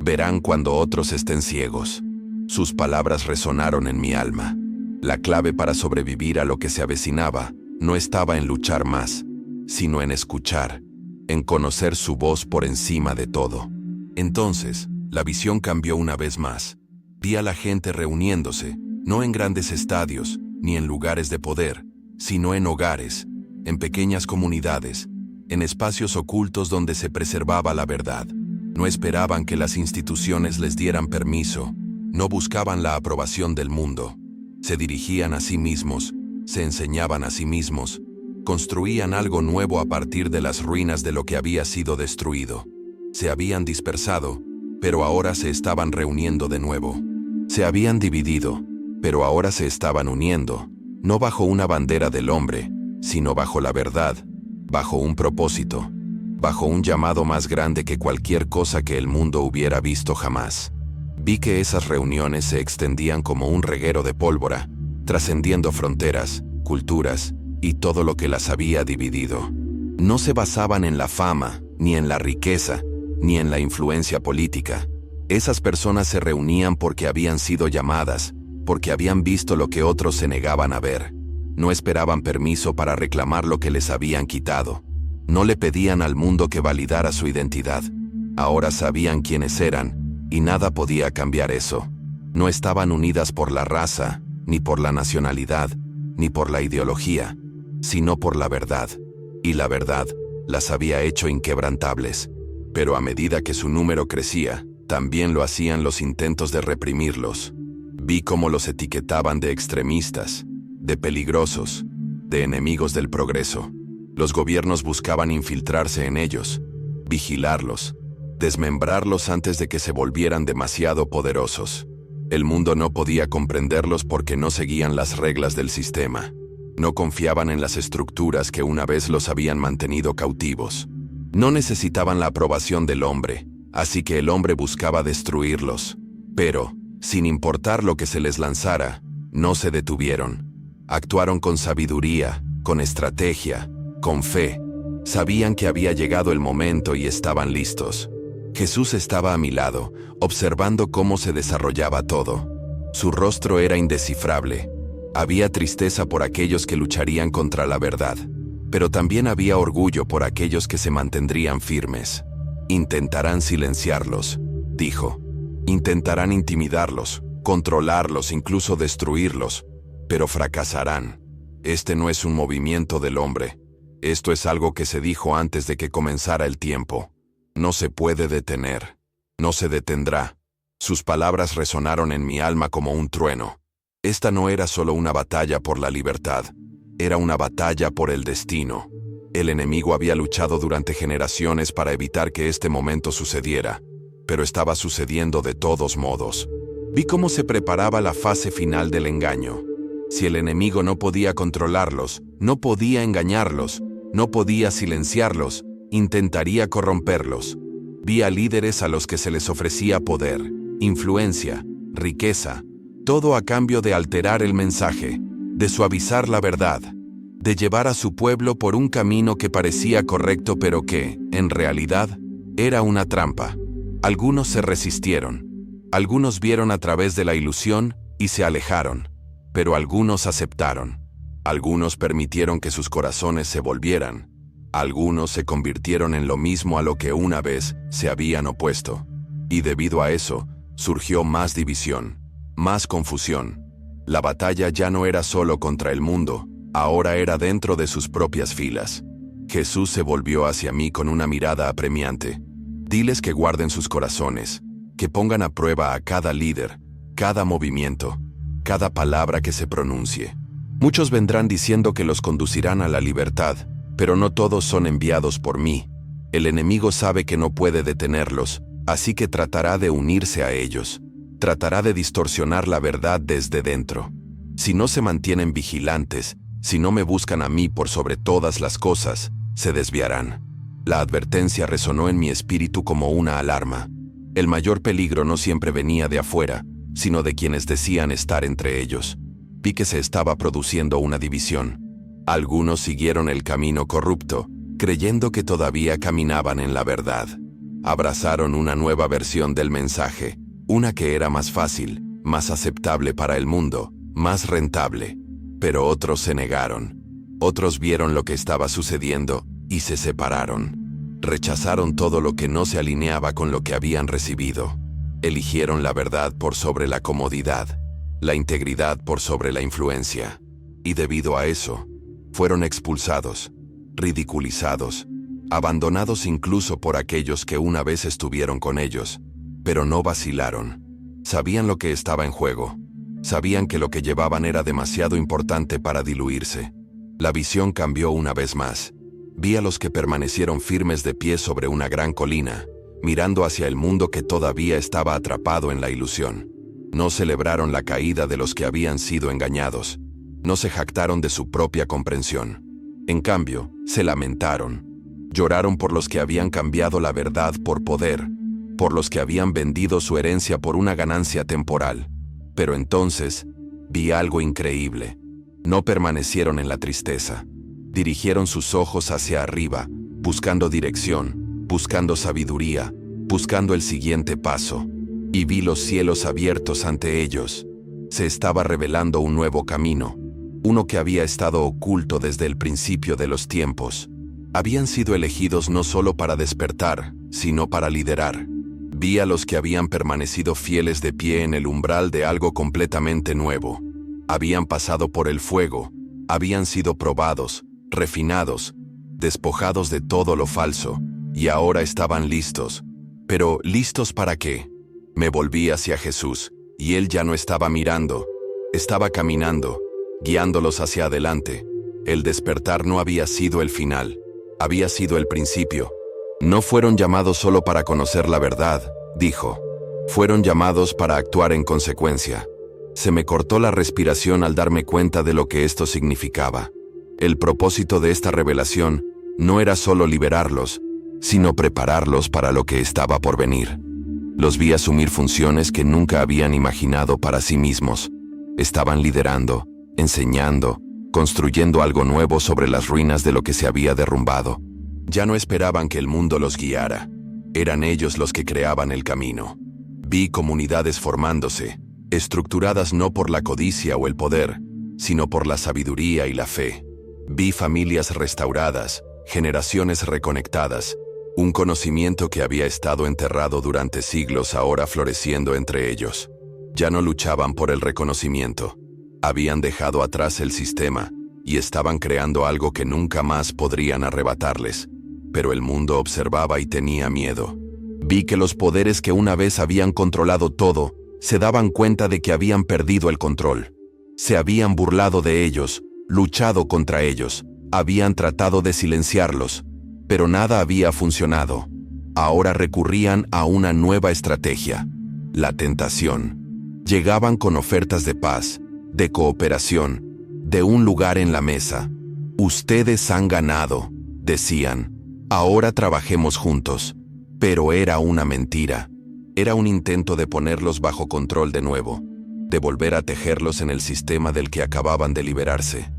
Verán cuando otros estén ciegos. Sus palabras resonaron en mi alma. La clave para sobrevivir a lo que se avecinaba no estaba en luchar más, sino en escuchar, en conocer su voz por encima de todo. Entonces, la visión cambió una vez más. Vi a la gente reuniéndose, no en grandes estadios, ni en lugares de poder, sino en hogares, en pequeñas comunidades, en espacios ocultos donde se preservaba la verdad. No esperaban que las instituciones les dieran permiso, no buscaban la aprobación del mundo. Se dirigían a sí mismos, se enseñaban a sí mismos, construían algo nuevo a partir de las ruinas de lo que había sido destruido. Se habían dispersado, pero ahora se estaban reuniendo de nuevo. Se habían dividido, pero ahora se estaban uniendo, no bajo una bandera del hombre, sino bajo la verdad, bajo un propósito, bajo un llamado más grande que cualquier cosa que el mundo hubiera visto jamás. Vi que esas reuniones se extendían como un reguero de pólvora, trascendiendo fronteras, culturas y todo lo que las había dividido. No se basaban en la fama, ni en la riqueza, ni en la influencia política. Esas personas se reunían porque habían sido llamadas, porque habían visto lo que otros se negaban a ver. No esperaban permiso para reclamar lo que les habían quitado. No le pedían al mundo que validara su identidad. Ahora sabían quiénes eran, y nada podía cambiar eso. No estaban unidas por la raza, ni por la nacionalidad, ni por la ideología, sino por la verdad. Y la verdad las había hecho inquebrantables. Pero a medida que su número crecía, también lo hacían los intentos de reprimirlos. Vi cómo los etiquetaban de extremistas, de peligrosos, de enemigos del progreso. Los gobiernos buscaban infiltrarse en ellos, vigilarlos, desmembrarlos antes de que se volvieran demasiado poderosos. El mundo no podía comprenderlos porque no seguían las reglas del sistema. No confiaban en las estructuras que una vez los habían mantenido cautivos. No necesitaban la aprobación del hombre, así que el hombre buscaba destruirlos. Pero, sin importar lo que se les lanzara, no se detuvieron. Actuaron con sabiduría, con estrategia, con fe. Sabían que había llegado el momento y estaban listos. Jesús estaba a mi lado, observando cómo se desarrollaba todo. Su rostro era indescifrable. Había tristeza por aquellos que lucharían contra la verdad, pero también había orgullo por aquellos que se mantendrían firmes. Intentarán silenciarlos, dijo. Intentarán intimidarlos, controlarlos, incluso destruirlos, pero fracasarán. Este no es un movimiento del hombre. Esto es algo que se dijo antes de que comenzara el tiempo. No se puede detener. No se detendrá. Sus palabras resonaron en mi alma como un trueno. Esta no era solo una batalla por la libertad. Era una batalla por el destino. El enemigo había luchado durante generaciones para evitar que este momento sucediera, pero estaba sucediendo de todos modos. Vi cómo se preparaba la fase final del engaño. Si el enemigo no podía controlarlos, no podía engañarlos, no podía silenciarlos, intentaría corromperlos. Vi a líderes a los que se les ofrecía poder, influencia, riqueza, todo a cambio de alterar el mensaje, de suavizar la verdad, de llevar a su pueblo por un camino que parecía correcto pero que, en realidad, era una trampa. Algunos se resistieron, algunos vieron a través de la ilusión y se alejaron, pero algunos aceptaron. Algunos permitieron que sus corazones se volvieran. Algunos se convirtieron en lo mismo a lo que una vez se habían opuesto. Y debido a eso, surgió más división, más confusión. La batalla ya no era solo contra el mundo, ahora era dentro de sus propias filas. Jesús se volvió hacia mí con una mirada apremiante. Diles que guarden sus corazones, que pongan a prueba a cada líder, cada movimiento, cada palabra que se pronuncie. Muchos vendrán diciendo que los conducirán a la libertad, pero no todos son enviados por mí. El enemigo sabe que no puede detenerlos, así que tratará de unirse a ellos. Tratará de distorsionar la verdad desde dentro. Si no se mantienen vigilantes, si no me buscan a mí por sobre todas las cosas, se desviarán. La advertencia resonó en mi espíritu como una alarma. El mayor peligro no siempre venía de afuera, sino de quienes decían estar entre ellos. Vi que se estaba produciendo una división. Algunos siguieron el camino corrupto, creyendo que todavía caminaban en la verdad. Abrazaron una nueva versión del mensaje, una que era más fácil, más aceptable para el mundo, más rentable. Pero otros se negaron. Otros vieron lo que estaba sucediendo y se separaron. Rechazaron todo lo que no se alineaba con lo que habían recibido. Eligieron la verdad por sobre la comodidad, la integridad por sobre la influencia. Y debido a eso, fueron expulsados, ridiculizados, abandonados incluso por aquellos que una vez estuvieron con ellos, pero no vacilaron. Sabían lo que estaba en juego. Sabían que lo que llevaban era demasiado importante para diluirse. La visión cambió una vez más. Vi a los que permanecieron firmes de pie sobre una gran colina, mirando hacia el mundo que todavía estaba atrapado en la ilusión. No celebraron la caída de los que habían sido engañados. No se jactaron de su propia comprensión. En cambio, se lamentaron. Lloraron por los que habían cambiado la verdad por poder, por los que habían vendido su herencia por una ganancia temporal. Pero entonces, vi algo increíble. No permanecieron en la tristeza. Dirigieron sus ojos hacia arriba, buscando dirección, buscando sabiduría, buscando el siguiente paso. Y vi los cielos abiertos ante ellos. Se estaba revelando un nuevo camino, uno que había estado oculto desde el principio de los tiempos. Habían sido elegidos no solo para despertar, sino para liderar. Vi a los que habían permanecido fieles de pie en el umbral de algo completamente nuevo. Habían pasado por el fuego, habían sido probados, refinados, despojados de todo lo falso, y ahora estaban listos. Pero, ¿listos para qué? Me volví hacia Jesús, y Él ya no estaba mirando, estaba caminando, guiándolos hacia adelante. El despertar no había sido el final, había sido el principio. No fueron llamados solo para conocer la verdad, dijo. Fueron llamados para actuar en consecuencia. Se me cortó la respiración al darme cuenta de lo que esto significaba. El propósito de esta revelación no era solo liberarlos, sino prepararlos para lo que estaba por venir. Los vi asumir funciones que nunca habían imaginado para sí mismos. Estaban liderando, enseñando, construyendo algo nuevo sobre las ruinas de lo que se había derrumbado. Ya no esperaban que el mundo los guiara. Eran ellos los que creaban el camino. Vi comunidades formándose, estructuradas no por la codicia o el poder, sino por la sabiduría y la fe. Vi familias restauradas, generaciones reconectadas, un conocimiento que había estado enterrado durante siglos ahora floreciendo entre ellos. Ya no luchaban por el reconocimiento. Habían dejado atrás el sistema y estaban creando algo que nunca más podrían arrebatarles. Pero el mundo observaba y tenía miedo. Vi que los poderes que una vez habían controlado todo, se daban cuenta de que habían perdido el control. Se habían burlado de ellos, luchado contra ellos, habían tratado de silenciarlos, pero nada había funcionado. Ahora recurrían a una nueva estrategia: la tentación. Llegaban con ofertas de paz, de cooperación, de un lugar en la mesa. Ustedes han ganado, decían. Ahora trabajemos juntos. Pero era una mentira. Era un intento de ponerlos bajo control de nuevo, de volver a tejerlos en el sistema del que acababan de liberarse.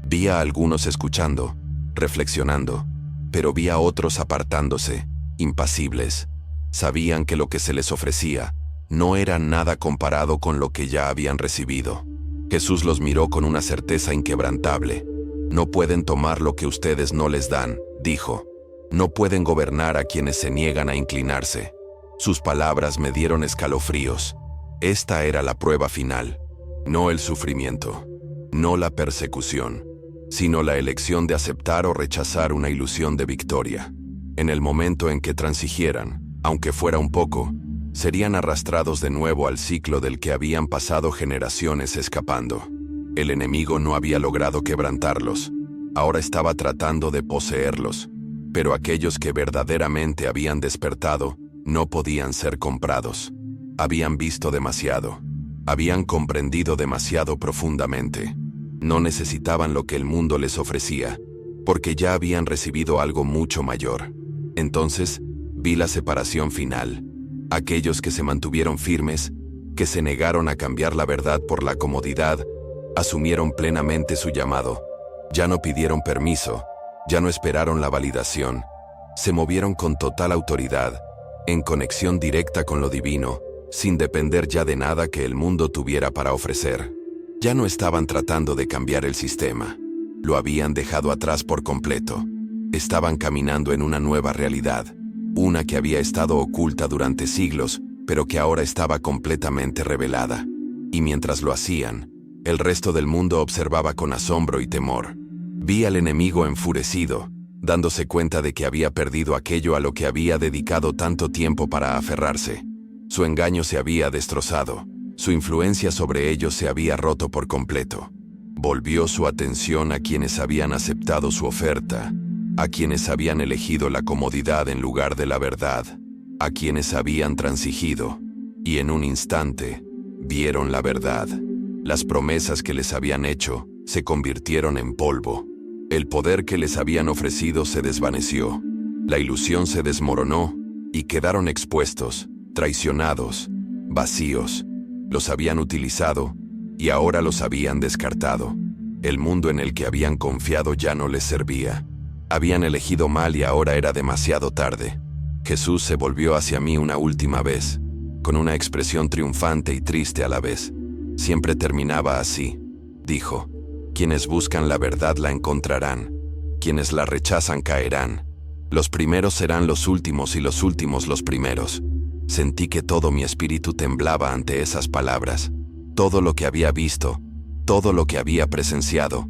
Vi a algunos escuchando, reflexionando, pero vi a otros apartándose, impasibles. Sabían que lo que se les ofrecía no era nada comparado con lo que ya habían recibido. Jesús los miró con una certeza inquebrantable. No pueden tomar lo que ustedes no les dan, dijo. No pueden gobernar a quienes se niegan a inclinarse. Sus palabras me dieron escalofríos. Esta era la prueba final. No el sufrimiento, no la persecución, sino la elección de aceptar o rechazar una ilusión de victoria. En el momento en que transigieran, aunque fuera un poco, serían arrastrados de nuevo al ciclo del que habían pasado generaciones escapando. El enemigo no había logrado quebrantarlos. Ahora estaba tratando de poseerlos. Pero aquellos que verdaderamente habían despertado no podían ser comprados. Habían visto demasiado. Habían comprendido demasiado profundamente. No necesitaban lo que el mundo les ofrecía, porque ya habían recibido algo mucho mayor. Entonces, vi la separación final. Aquellos que se mantuvieron firmes, que se negaron a cambiar la verdad por la comodidad, asumieron plenamente su llamado. Ya no pidieron permiso. Ya no esperaron la validación. Se movieron con total autoridad, en conexión directa con lo divino, sin depender ya de nada que el mundo tuviera para ofrecer. Ya no estaban tratando de cambiar el sistema. Lo habían dejado atrás por completo. Estaban caminando en una nueva realidad, una que había estado oculta durante siglos, pero que ahora estaba completamente revelada. Y mientras lo hacían, el resto del mundo observaba con asombro y temor. Vi al enemigo enfurecido, dándose cuenta de que había perdido aquello a lo que había dedicado tanto tiempo para aferrarse. Su engaño se había destrozado, su influencia sobre ellos se había roto por completo. Volvió su atención a quienes habían aceptado su oferta, a quienes habían elegido la comodidad en lugar de la verdad, a quienes habían transigido, y en un instante, vieron la verdad. Las promesas que les habían hecho se convirtieron en polvo. El poder que les habían ofrecido se desvaneció. La ilusión se desmoronó y quedaron expuestos, traicionados, vacíos. Los habían utilizado y ahora los habían descartado. El mundo en el que habían confiado ya no les servía. Habían elegido mal y ahora era demasiado tarde. Jesús se volvió hacia mí una última vez, con una expresión triunfante y triste a la vez. Siempre terminaba así. Dijo: quienes buscan la verdad la encontrarán. Quienes la rechazan caerán. Los primeros serán los últimos y los últimos los primeros. Sentí que todo mi espíritu temblaba ante esas palabras. Todo lo que había visto, todo lo que había presenciado,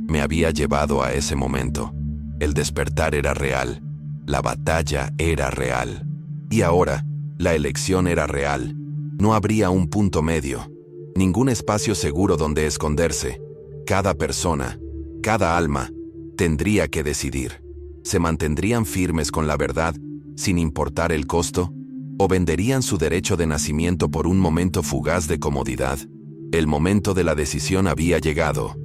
me había llevado a ese momento. El despertar era real. La batalla era real. Y ahora, la elección era real. No habría un punto medio. Ningún espacio seguro donde esconderse. Cada persona, cada alma, tendría que decidir. ¿Se mantendrían firmes con la verdad, sin importar el costo? ¿O venderían su derecho de nacimiento por un momento fugaz de comodidad? El momento de la decisión había llegado.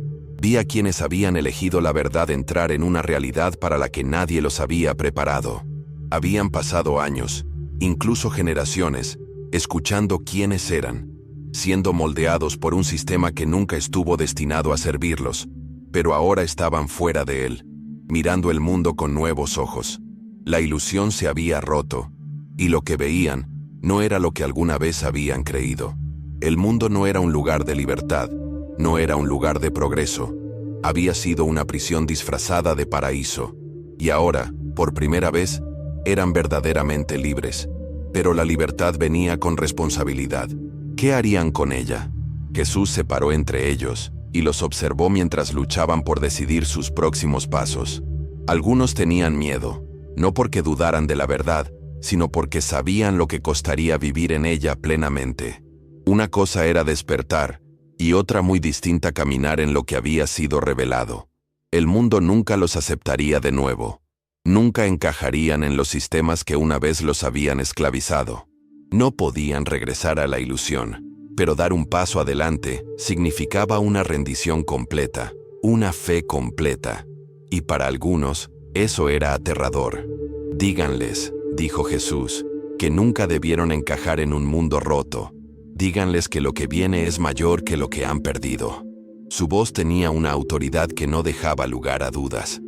Vi a quienes habían elegido la verdad entrar en una realidad para la que nadie los había preparado. Habían pasado años, incluso generaciones, escuchando quiénes eran, siendo moldeados por un sistema que nunca estuvo destinado a servirlos. pero ahora estaban fuera de él, mirando el mundo con nuevos ojos. La ilusión se había roto, y lo que veían no era lo que alguna vez habían creído. El mundo no era un lugar de libertad, no era un lugar de progreso. Había sido una prisión disfrazada de paraíso, y ahora, por primera vez, eran verdaderamente libres. Pero la libertad venía con responsabilidad. ¿Qué harían con ella? Jesús se paró entre ellos y los observó mientras luchaban por decidir sus próximos pasos. Algunos tenían miedo, no porque dudaran de la verdad, sino porque sabían lo que costaría vivir en ella plenamente. Una cosa era despertar, y otra muy distinta caminar en lo que había sido revelado. El mundo nunca los aceptaría de nuevo. Nunca encajarían en los sistemas que una vez los habían esclavizado. No podían regresar a la ilusión, pero dar un paso adelante significaba una rendición completa, una fe completa. Y para algunos, eso era aterrador. Díganles, dijo Jesús, que nunca debieron encajar en un mundo roto. Díganles que lo que viene es mayor que lo que han perdido. Su voz tenía una autoridad que no dejaba lugar a dudas.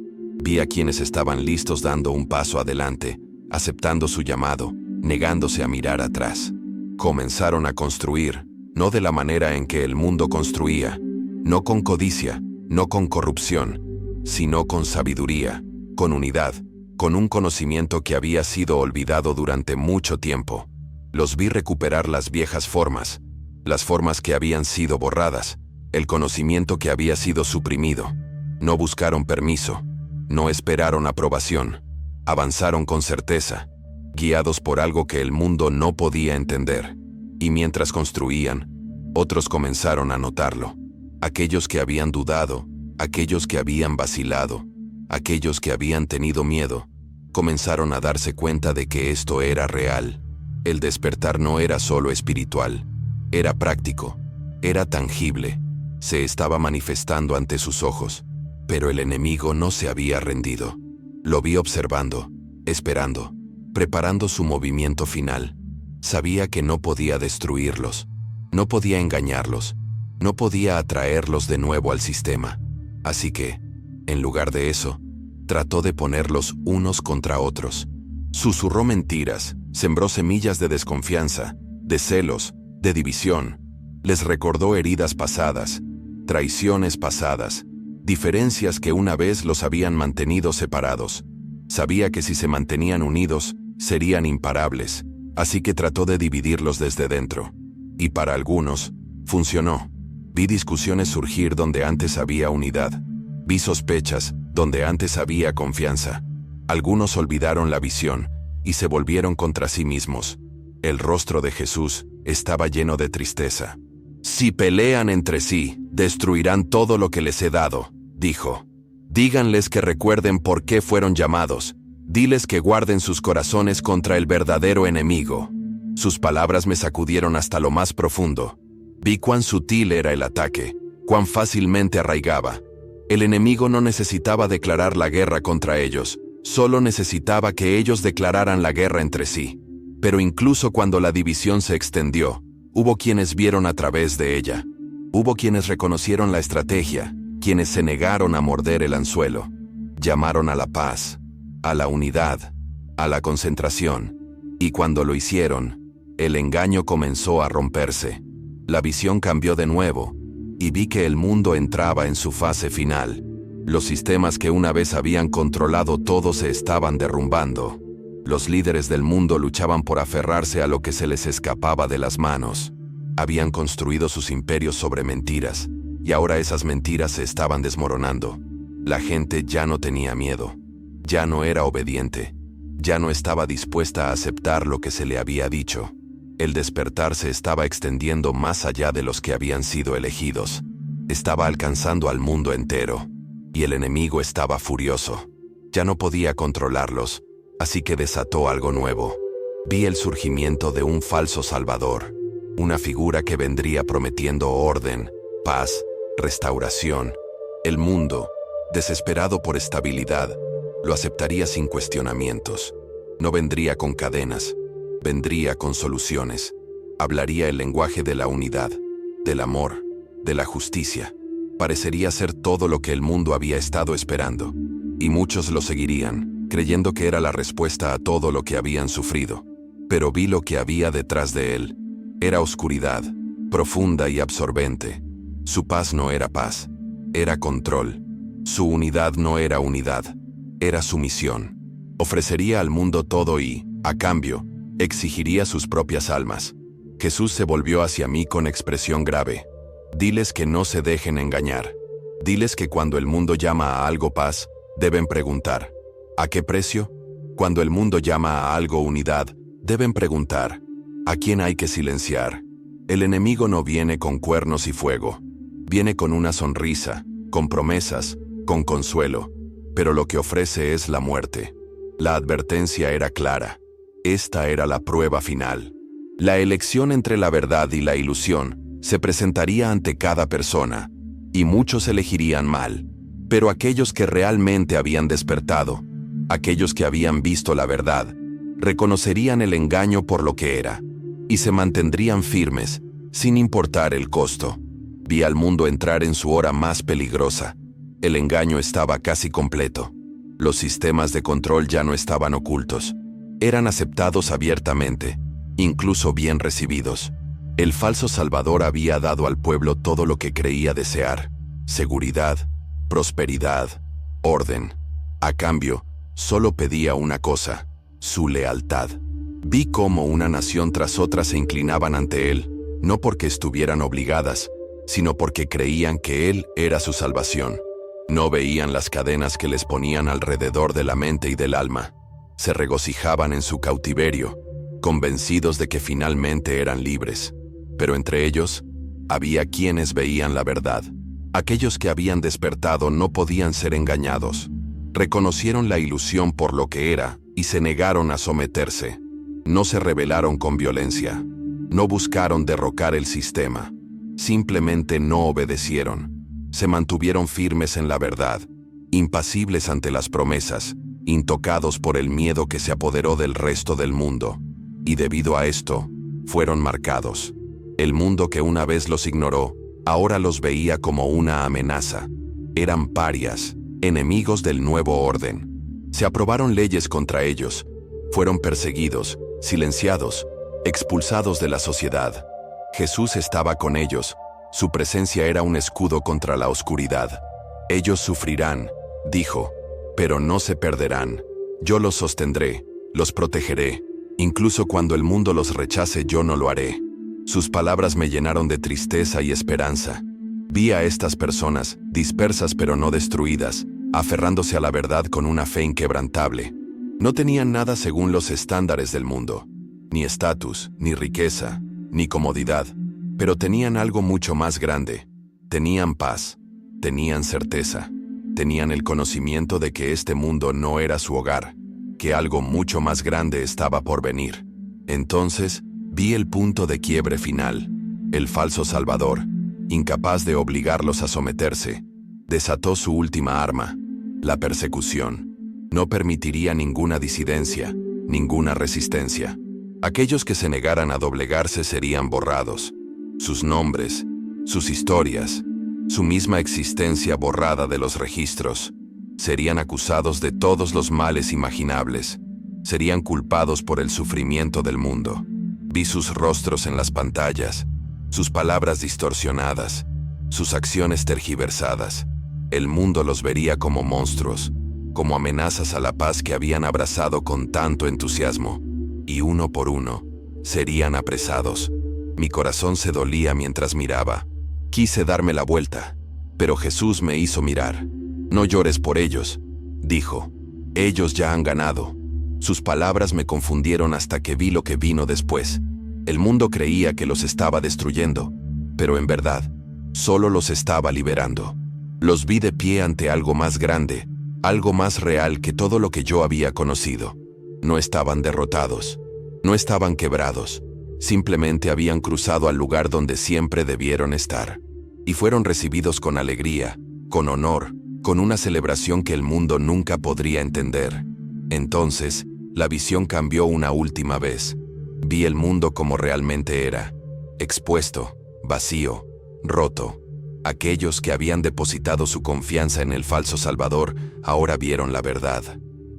Vi a quienes estaban listos dando un paso adelante, aceptando su llamado, negándose a mirar atrás. Comenzaron a construir, no de la manera en que el mundo construía, no con codicia, no con corrupción, sino con sabiduría, con unidad, con un conocimiento que había sido olvidado durante mucho tiempo. Los vi recuperar las viejas formas, las formas que habían sido borradas, el conocimiento que había sido suprimido. No buscaron permiso, no esperaron aprobación, avanzaron con certeza, guiados por algo que el mundo no podía entender. Y mientras construían, otros comenzaron a notarlo. Aquellos que habían dudado, aquellos que habían vacilado, aquellos que habían tenido miedo, comenzaron a darse cuenta de que esto era real. El despertar no era solo espiritual, era práctico, era tangible, se estaba manifestando ante sus ojos, pero el enemigo no se había rendido. Lo vi observando, esperando, preparando su movimiento final. Sabía que no podía destruirlos, no podía engañarlos, no podía atraerlos de nuevo al sistema. Así que, en lugar de eso, trató de ponerlos unos contra otros. Susurró mentiras, sembró semillas de desconfianza, de celos, de división. Les recordó heridas pasadas, traiciones pasadas, diferencias que una vez los habían mantenido separados. Sabía que si se mantenían unidos, serían imparables, así que trató de dividirlos desde dentro. Y para algunos, funcionó. Vi discusiones surgir donde antes había unidad. Vi sospechas donde antes había confianza. Algunos olvidaron la visión y se volvieron contra sí mismos. El rostro de Jesús estaba lleno de tristeza. Si pelean entre sí, destruirán todo lo que les he dado, dijo. Díganles que recuerden por qué fueron llamados. Diles que guarden sus corazones contra el verdadero enemigo. Sus palabras me sacudieron hasta lo más profundo. Vi cuán sutil era el ataque, cuán fácilmente arraigaba. El enemigo no necesitaba declarar la guerra contra ellos, solo necesitaba que ellos declararan la guerra entre sí. Pero incluso cuando la división se extendió, hubo quienes vieron a través de ella. Hubo quienes reconocieron la estrategia, quienes se negaron a morder el anzuelo. Llamaron a la paz, a la unidad, a la concentración. Y cuando lo hicieron, el engaño comenzó a romperse. La visión cambió de nuevo, y vi que el mundo entraba en su fase final. Los sistemas que una vez habían controlado todo se estaban derrumbando. Los líderes del mundo luchaban por aferrarse a lo que se les escapaba de las manos. Habían construido sus imperios sobre mentiras, y ahora esas mentiras se estaban desmoronando. La gente ya no tenía miedo, ya no era obediente, ya no estaba dispuesta a aceptar lo que se le había dicho. El despertar se estaba extendiendo más allá de los que habían sido elegidos. Estaba alcanzando al mundo entero, y el enemigo estaba furioso. Ya no podía controlarlos, así que desató algo nuevo. Vi el surgimiento de un falso salvador, una figura que vendría prometiendo orden, paz, restauración. El mundo, desesperado por estabilidad, lo aceptaría sin cuestionamientos. No vendría con cadenas, vendría con soluciones. Hablaría el lenguaje de la unidad, del amor, de la justicia. parecería ser todo lo que el mundo había estado esperando. Y muchos lo seguirían, creyendo que era la respuesta a todo lo que habían sufrido. Pero vi lo que había detrás de él. Era oscuridad, profunda y absorbente. Su paz no era paz, era control. Su unidad no era unidad, era sumisión. Ofrecería al mundo todo y, a cambio, exigiría sus propias almas. Jesús se volvió hacia mí con expresión grave. Diles que no se dejen engañar. Diles que cuando el mundo llama a algo paz, deben preguntar, ¿a qué precio? Cuando el mundo llama a algo unidad, deben preguntar, ¿a quién hay que silenciar? El enemigo no viene con cuernos y fuego. Viene con una sonrisa, con promesas, con consuelo. Pero lo que ofrece es la muerte. La advertencia era clara. Esta era la prueba final. La elección entre la verdad y la ilusión se presentaría ante cada persona, y muchos elegirían mal. Pero aquellos que realmente habían despertado, aquellos que habían visto la verdad, reconocerían el engaño por lo que era, y se mantendrían firmes, sin importar el costo. Vi al mundo entrar en su hora más peligrosa. El engaño estaba casi completo. Los sistemas de control ya no estaban ocultos. Eran aceptados abiertamente, incluso bien recibidos. El falso Salvador había dado al pueblo todo lo que creía desear: seguridad, prosperidad, orden. A cambio, solo pedía una cosa: su lealtad. Vi cómo una nación tras otra se inclinaban ante él, no porque estuvieran obligadas, sino porque creían que él era su salvación. No veían las cadenas que les ponían alrededor de la mente y del alma. Se regocijaban en su cautiverio, convencidos de que finalmente eran libres. Pero entre ellos, había quienes veían la verdad. Aquellos que habían despertado no podían ser engañados. Reconocieron la ilusión por lo que era y se negaron a someterse. No se rebelaron con violencia. No buscaron derrocar el sistema. Simplemente no obedecieron. Se mantuvieron firmes en la verdad, impasibles ante las promesas, intocados por el miedo que se apoderó del resto del mundo. Y debido a esto, fueron marcados. El mundo que una vez los ignoró, ahora los veía como una amenaza. Eran parias, enemigos del nuevo orden. Se aprobaron leyes contra ellos. Fueron perseguidos, silenciados, expulsados de la sociedad. Jesús estaba con ellos. Su presencia era un escudo contra la oscuridad. Ellos sufrirán, dijo, pero no se perderán. Yo los sostendré, los protegeré. Incluso cuando el mundo los rechace, yo no lo haré. Sus palabras me llenaron de tristeza y esperanza. Vi a estas personas, dispersas pero no destruidas, aferrándose a la verdad con una fe inquebrantable. No tenían nada según los estándares del mundo, ni estatus, ni riqueza, ni comodidad, pero tenían algo mucho más grande. Tenían paz, tenían certeza, tenían el conocimiento de que este mundo no era su hogar, que algo mucho más grande estaba por venir. Entonces, vi el punto de quiebre final. El falso Salvador, incapaz de obligarlos a someterse, desató su última arma, la persecución. No permitiría ninguna disidencia, ninguna resistencia. Aquellos que se negaran a doblegarse serían borrados. Sus nombres, sus historias, su misma existencia borrada de los registros. Serían acusados de todos los males imaginables. Serían culpados por el sufrimiento del mundo. Vi sus rostros en las pantallas, sus palabras distorsionadas, sus acciones tergiversadas. El mundo los vería como monstruos, como amenazas a la paz que habían abrazado con tanto entusiasmo, y uno por uno, serían apresados. Mi corazón se dolía mientras miraba. Quise darme la vuelta, pero Jesús me hizo mirar. No llores por ellos, dijo. Ellos ya han ganado. Sus palabras me confundieron hasta que vi lo que vino después. El mundo creía que los estaba destruyendo, pero en verdad, solo los estaba liberando. Los vi de pie ante algo más grande, algo más real que todo lo que yo había conocido. No estaban derrotados, no estaban quebrados, simplemente habían cruzado al lugar donde siempre debieron estar. Y fueron recibidos con alegría, con honor, con una celebración que el mundo nunca podría entender. Entonces, la visión cambió una última vez. Vi el mundo como realmente era, expuesto, vacío, roto. Aquellos que habían depositado su confianza en el falso Salvador ahora vieron la verdad.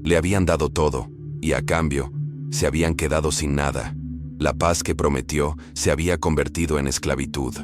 Le habían dado todo, y a cambio, se habían quedado sin nada. La paz que prometió se había convertido en esclavitud.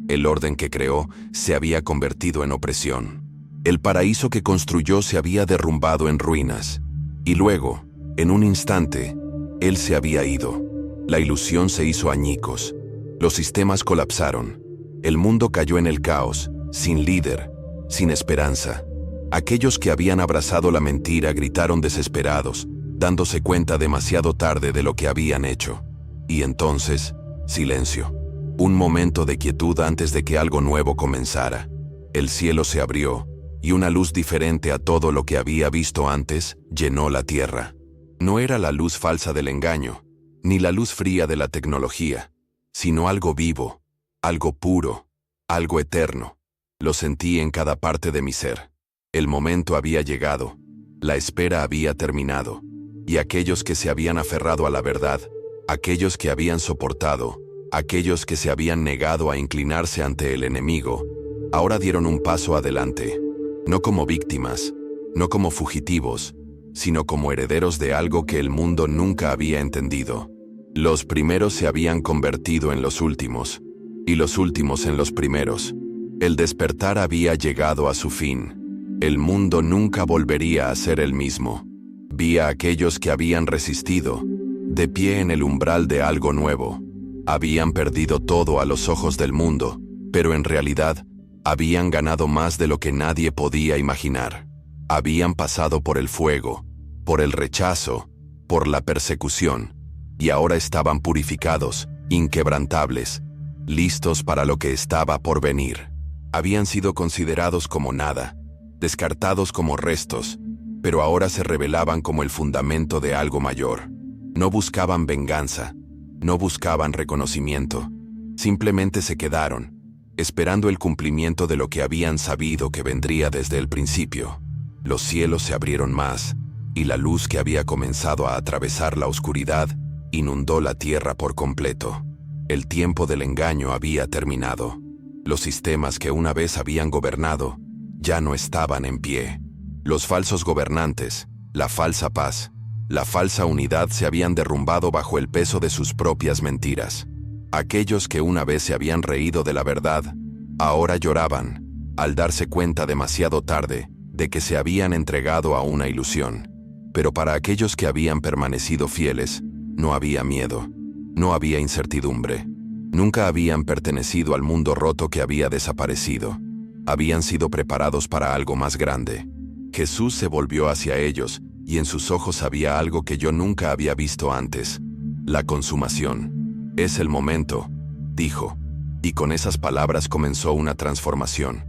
El orden que creó se había convertido en opresión. El paraíso que construyó se había derrumbado en ruinas. Y luego, en un instante, él se había ido. La ilusión se hizo añicos. Los sistemas colapsaron. El mundo cayó en el caos, sin líder, sin esperanza. Aquellos que habían abrazado la mentira gritaron desesperados, dándose cuenta demasiado tarde de lo que habían hecho. Y entonces, silencio. Un momento de quietud antes de que algo nuevo comenzara. El cielo se abrió, y una luz diferente a todo lo que había visto antes llenó la tierra. No era la luz falsa del engaño, ni la luz fría de la tecnología, sino algo vivo, algo puro, algo eterno. Lo sentí en cada parte de mi ser. El momento había llegado, la espera había terminado, y aquellos que se habían aferrado a la verdad, aquellos que habían soportado, aquellos que se habían negado a inclinarse ante el enemigo, ahora dieron un paso adelante, no como víctimas, no como fugitivos, sino como herederos de algo que el mundo nunca había entendido. Los primeros se habían convertido en los últimos, y los últimos en los primeros. El despertar había llegado a su fin. El mundo nunca volvería a ser el mismo. Vi a aquellos que habían resistido, de pie en el umbral de algo nuevo. Habían perdido todo a los ojos del mundo, pero en realidad, habían ganado más de lo que nadie podía imaginar. Habían pasado por el fuego, por el rechazo, por la persecución, y ahora estaban purificados, inquebrantables, listos para lo que estaba por venir. Habían sido considerados como nada, descartados como restos, pero ahora se revelaban como el fundamento de algo mayor. No buscaban venganza, no buscaban reconocimiento, simplemente se quedaron, esperando el cumplimiento de lo que habían sabido que vendría desde el principio. Los cielos se abrieron más, y la luz que había comenzado a atravesar la oscuridad inundó la tierra por completo. El tiempo del engaño había terminado. Los sistemas que una vez habían gobernado ya no estaban en pie. Los falsos gobernantes, la falsa paz, la falsa unidad se habían derrumbado bajo el peso de sus propias mentiras. Aquellos que una vez se habían reído de la verdad, ahora lloraban, al darse cuenta demasiado tarde de que se habían entregado a una ilusión. Pero para aquellos que habían permanecido fieles, no había miedo, no había incertidumbre. Nunca habían pertenecido al mundo roto que había desaparecido. Habían sido preparados para algo más grande. Jesús se volvió hacia ellos, y en sus ojos había algo que yo nunca había visto antes: la consumación. Es el momento, dijo, y con esas palabras comenzó una transformación.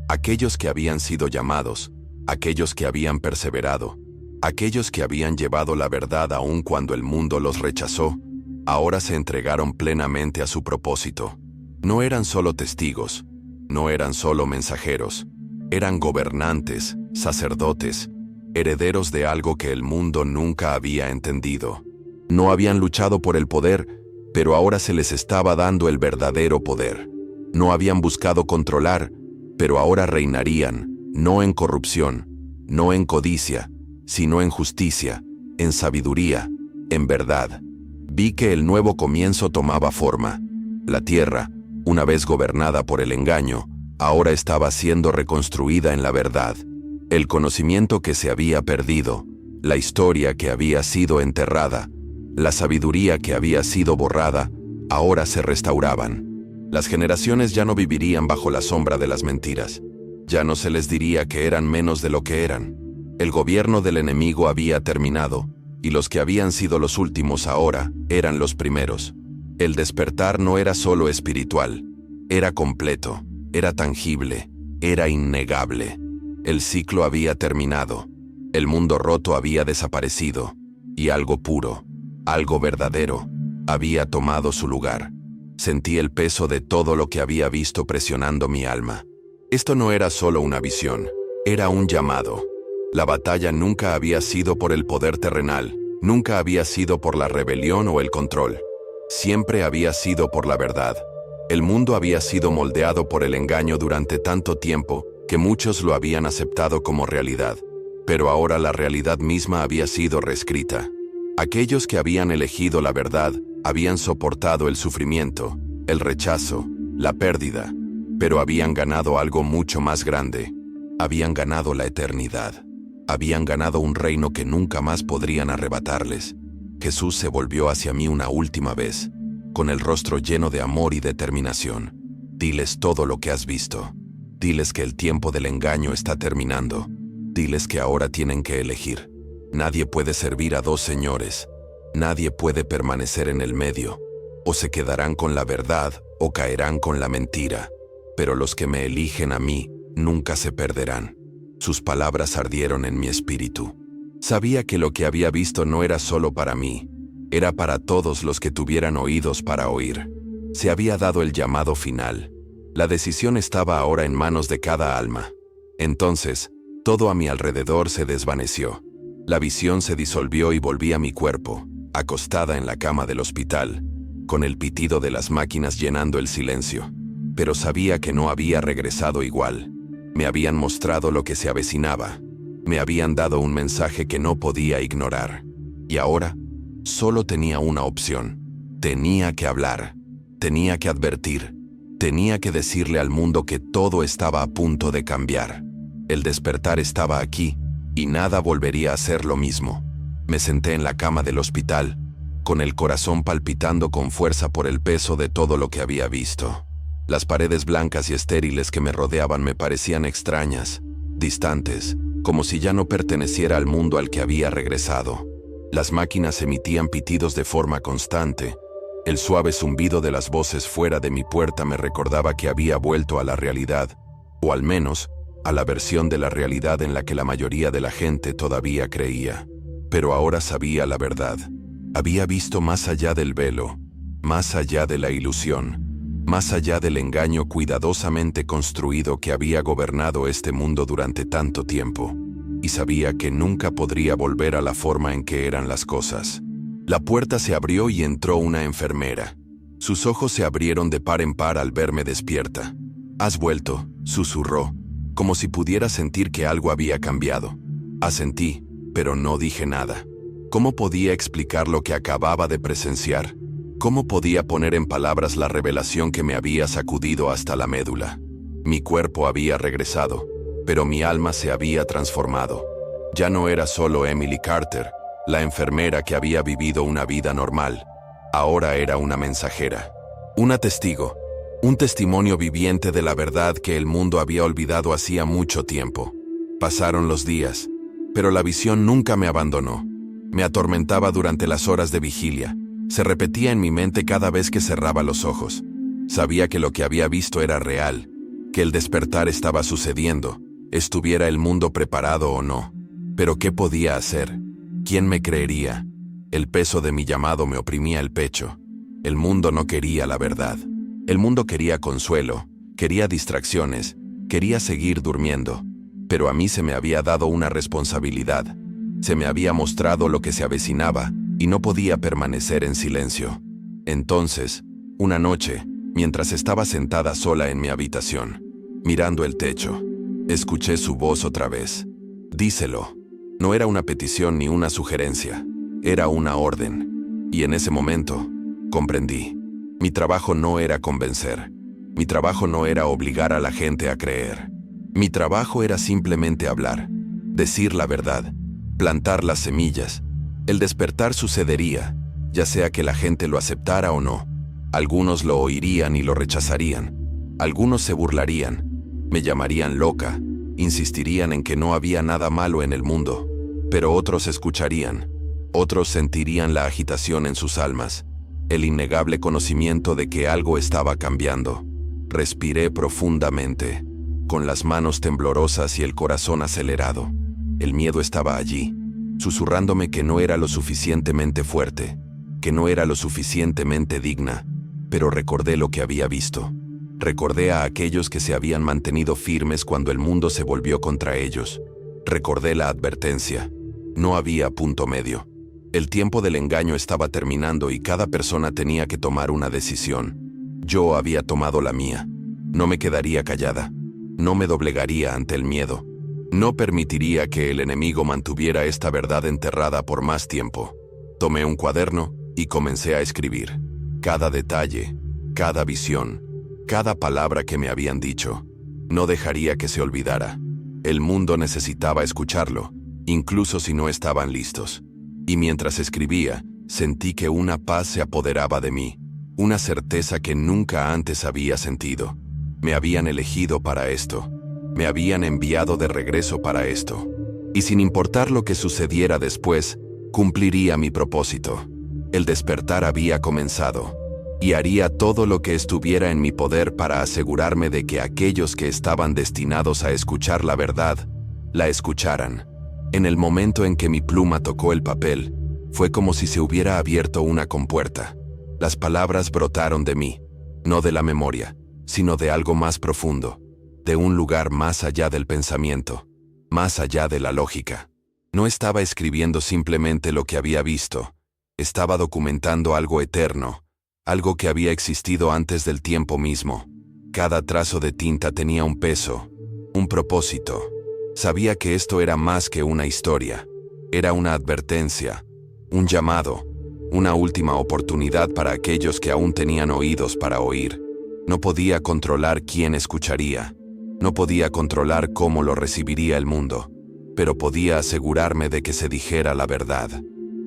Aquellos que habían sido llamados, aquellos que habían perseverado, aquellos que habían llevado la verdad aun cuando el mundo los rechazó, ahora se entregaron plenamente a su propósito. No eran solo testigos, no eran solo mensajeros, eran gobernantes, sacerdotes, herederos de algo que el mundo nunca había entendido. No habían luchado por el poder, pero ahora se les estaba dando el verdadero poder. No habían buscado controlar, pero ahora reinarían, no en corrupción, no en codicia, sino en justicia, en sabiduría, en verdad. Vi que el nuevo comienzo tomaba forma. La tierra, una vez gobernada por el engaño, ahora estaba siendo reconstruida en la verdad. El conocimiento que se había perdido, la historia que había sido enterrada, la sabiduría que había sido borrada, ahora se restauraban. Las generaciones ya no vivirían bajo la sombra de las mentiras. Ya no se les diría que eran menos de lo que eran. El gobierno del enemigo había terminado, y los que habían sido los últimos ahora eran los primeros. El despertar no era solo espiritual, era completo, era tangible, era innegable. El ciclo había terminado, el mundo roto había desaparecido, y algo puro, algo verdadero, había tomado su lugar. Sentí el peso de todo lo que había visto presionando mi alma. Esto no era solo una visión, era un llamado. La batalla nunca había sido por el poder terrenal, nunca había sido por la rebelión o el control. Siempre había sido por la verdad. El mundo había sido moldeado por el engaño durante tanto tiempo que muchos lo habían aceptado como realidad, pero ahora la realidad misma había sido reescrita. Aquellos que habían elegido la verdad habían soportado el sufrimiento, el rechazo, la pérdida, pero habían ganado algo mucho más grande. Habían ganado la eternidad. Habían ganado un reino que nunca más podrían arrebatarles. Jesús se volvió hacia mí una última vez, con el rostro lleno de amor y determinación. Diles todo lo que has visto. Diles que el tiempo del engaño está terminando. Diles que ahora tienen que elegir. Nadie puede servir a dos señores. Nadie puede permanecer en el medio. O se quedarán con la verdad o caerán con la mentira. Pero los que me eligen a mí nunca se perderán. Sus palabras ardieron en mi espíritu. Sabía que lo que había visto no era solo para mí, era para todos los que tuvieran oídos para oír. Se había dado el llamado final. La decisión estaba ahora en manos de cada alma. Entonces, todo a mi alrededor se desvaneció. La visión se disolvió y volví a mi cuerpo, acostada en la cama del hospital, con el pitido de las máquinas llenando el silencio. Pero sabía que no había regresado igual. Me habían mostrado lo que se avecinaba. Me habían dado un mensaje que no podía ignorar. Y ahora, solo tenía una opción. Tenía que hablar. Tenía que advertir. Tenía que decirle al mundo que todo estaba a punto de cambiar. El despertar estaba aquí, y nada volvería a ser lo mismo. Me senté en la cama del hospital, con el corazón palpitando con fuerza por el peso de todo lo que había visto. Las paredes blancas y estériles que me rodeaban me parecían extrañas, distantes, como si ya no perteneciera al mundo al que había regresado. Las máquinas emitían pitidos de forma constante. El suave zumbido de las voces fuera de mi puerta me recordaba que había vuelto a la realidad, o al menos, a la versión de la realidad en la que la mayoría de la gente todavía creía. Pero ahora sabía la verdad. Había visto más allá del velo, más allá de la ilusión, más allá del engaño cuidadosamente construido que había gobernado este mundo durante tanto tiempo, y sabía que nunca podría volver a la forma en que eran las cosas. La puerta se abrió y entró una enfermera. Sus ojos se abrieron de par en par al verme despierta. «Has vuelto», susurró, como si pudiera sentir que algo había cambiado. Asentí, pero no dije nada. ¿Cómo podía explicar lo que acababa de presenciar? ¿Cómo podía poner en palabras la revelación que me había sacudido hasta la médula? Mi cuerpo había regresado, pero mi alma se había transformado. Ya no era solo Emily Carter, la enfermera que había vivido una vida normal. Ahora era una mensajera, una testigo, un testimonio viviente de la verdad que el mundo había olvidado hacía mucho tiempo. Pasaron los días, pero la visión nunca me abandonó. Me atormentaba durante las horas de vigilia. Se repetía en mi mente cada vez que cerraba los ojos. Sabía que lo que había visto era real, que el despertar estaba sucediendo, estuviera el mundo preparado o no. Pero ¿qué podía hacer? ¿Quién me creería? El peso de mi llamado me oprimía el pecho. El mundo no quería la verdad. El mundo quería consuelo, quería distracciones, quería seguir durmiendo. Pero a mí se me había dado una responsabilidad. Se me había mostrado lo que se avecinaba y no podía permanecer en silencio. Entonces, una noche, mientras estaba sentada sola en mi habitación, mirando el techo, escuché su voz otra vez. «Díselo». No era una petición ni una sugerencia, era una orden. Y en ese momento, comprendí. Mi trabajo no era convencer. Mi trabajo no era obligar a la gente a creer. Mi trabajo era simplemente hablar, decir la verdad, plantar las semillas. El despertar sucedería, ya sea que la gente lo aceptara o no. Algunos lo oirían y lo rechazarían. Algunos se burlarían, me llamarían loca, insistirían en que no había nada malo en el mundo, pero otros escucharían, otros sentirían la agitación en sus almas, el innegable conocimiento de que algo estaba cambiando. Respiré profundamente, con las manos temblorosas y el corazón acelerado. El miedo estaba allí, susurrándome que no era lo suficientemente fuerte, que no era lo suficientemente digna, pero recordé lo que había visto. Recordé a aquellos que se habían mantenido firmes cuando el mundo se volvió contra ellos. Recordé la advertencia. No había punto medio. El tiempo del engaño estaba terminando y cada persona tenía que tomar una decisión. Yo había tomado la mía. No me quedaría callada. No me doblegaría ante el miedo. No permitiría que el enemigo mantuviera esta verdad enterrada por más tiempo. Tomé un cuaderno y comencé a escribir. Cada detalle, cada visión, cada palabra que me habían dicho. No dejaría que se olvidara. El mundo necesitaba escucharlo, incluso si no estaban listos. Y mientras escribía, sentí que una paz se apoderaba de mí, una certeza que nunca antes había sentido. Me habían elegido para esto. Me habían enviado de regreso para esto. Y sin importar lo que sucediera después, cumpliría mi propósito. El despertar había comenzado. Y haría todo lo que estuviera en mi poder para asegurarme de que aquellos que estaban destinados a escuchar la verdad, la escucharan. En el momento en que mi pluma tocó el papel, fue como si se hubiera abierto una compuerta. Las palabras brotaron de mí, no de la memoria, sino de algo más profundo, de un lugar más allá del pensamiento, más allá de la lógica. No estaba escribiendo simplemente lo que había visto, estaba documentando algo eterno, algo que había existido antes del tiempo mismo. Cada trazo de tinta tenía un peso, un propósito. Sabía que esto era más que una historia, era una advertencia, un llamado, una última oportunidad para aquellos que aún tenían oídos para oír. No podía controlar quién escucharía, no podía controlar cómo lo recibiría el mundo, pero podía asegurarme de que se dijera la verdad.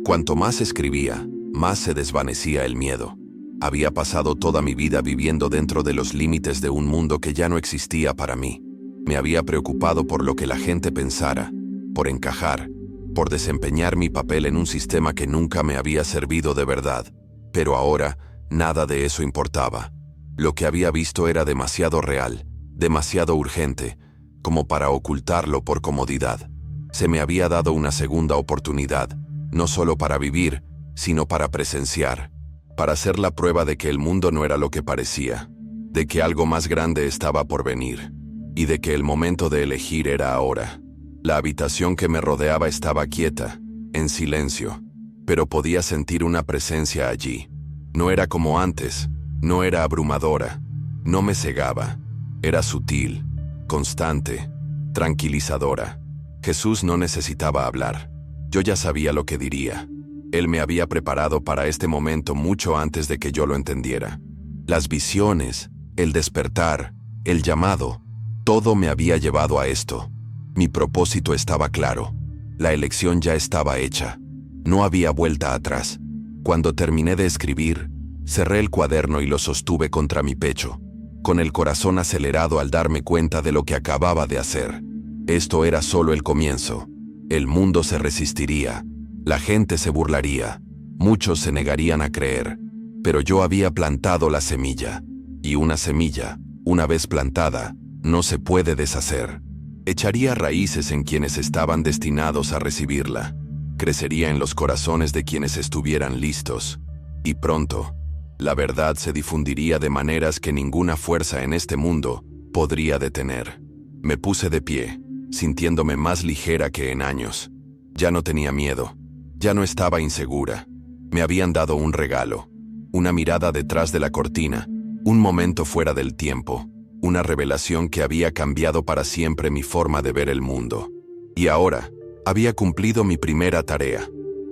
Cuanto más escribía, más se desvanecía el miedo. Había pasado toda mi vida viviendo dentro de los límites de un mundo que ya no existía para mí. Me había preocupado por lo que la gente pensara, por encajar, por desempeñar mi papel en un sistema que nunca me había servido de verdad. Pero ahora, nada de eso importaba. Lo que había visto era demasiado real, demasiado urgente, como para ocultarlo por comodidad. Se me había dado una segunda oportunidad, no solo para vivir, sino para presenciar, para hacer la prueba de que el mundo no era lo que parecía, de que algo más grande estaba por venir, y de que el momento de elegir era ahora. La habitación que me rodeaba estaba quieta, en silencio, pero podía sentir una presencia allí. No era como antes, no era abrumadora, no me cegaba, era sutil, constante, tranquilizadora. Jesús no necesitaba hablar, yo ya sabía lo que diría. Él me había preparado para este momento mucho antes de que yo lo entendiera. Las visiones, el despertar, el llamado, todo me había llevado a esto. Mi propósito estaba claro. La elección ya estaba hecha. No había vuelta atrás. Cuando terminé de escribir, cerré el cuaderno y lo sostuve contra mi pecho, con el corazón acelerado al darme cuenta de lo que acababa de hacer. Esto era solo el comienzo. El mundo se resistiría. La gente se burlaría, muchos se negarían a creer, pero yo había plantado la semilla, y una semilla, una vez plantada, no se puede deshacer. Echaría raíces en quienes estaban destinados a recibirla, crecería en los corazones de quienes estuvieran listos, y pronto, la verdad se difundiría de maneras que ninguna fuerza en este mundo podría detener. Me puse de pie, sintiéndome más ligera que en años. Ya no tenía miedo. Ya no estaba insegura. Me habían dado un regalo, una mirada detrás de la cortina, un momento fuera del tiempo, una revelación que había cambiado para siempre mi forma de ver el mundo. Y ahora, había cumplido mi primera tarea.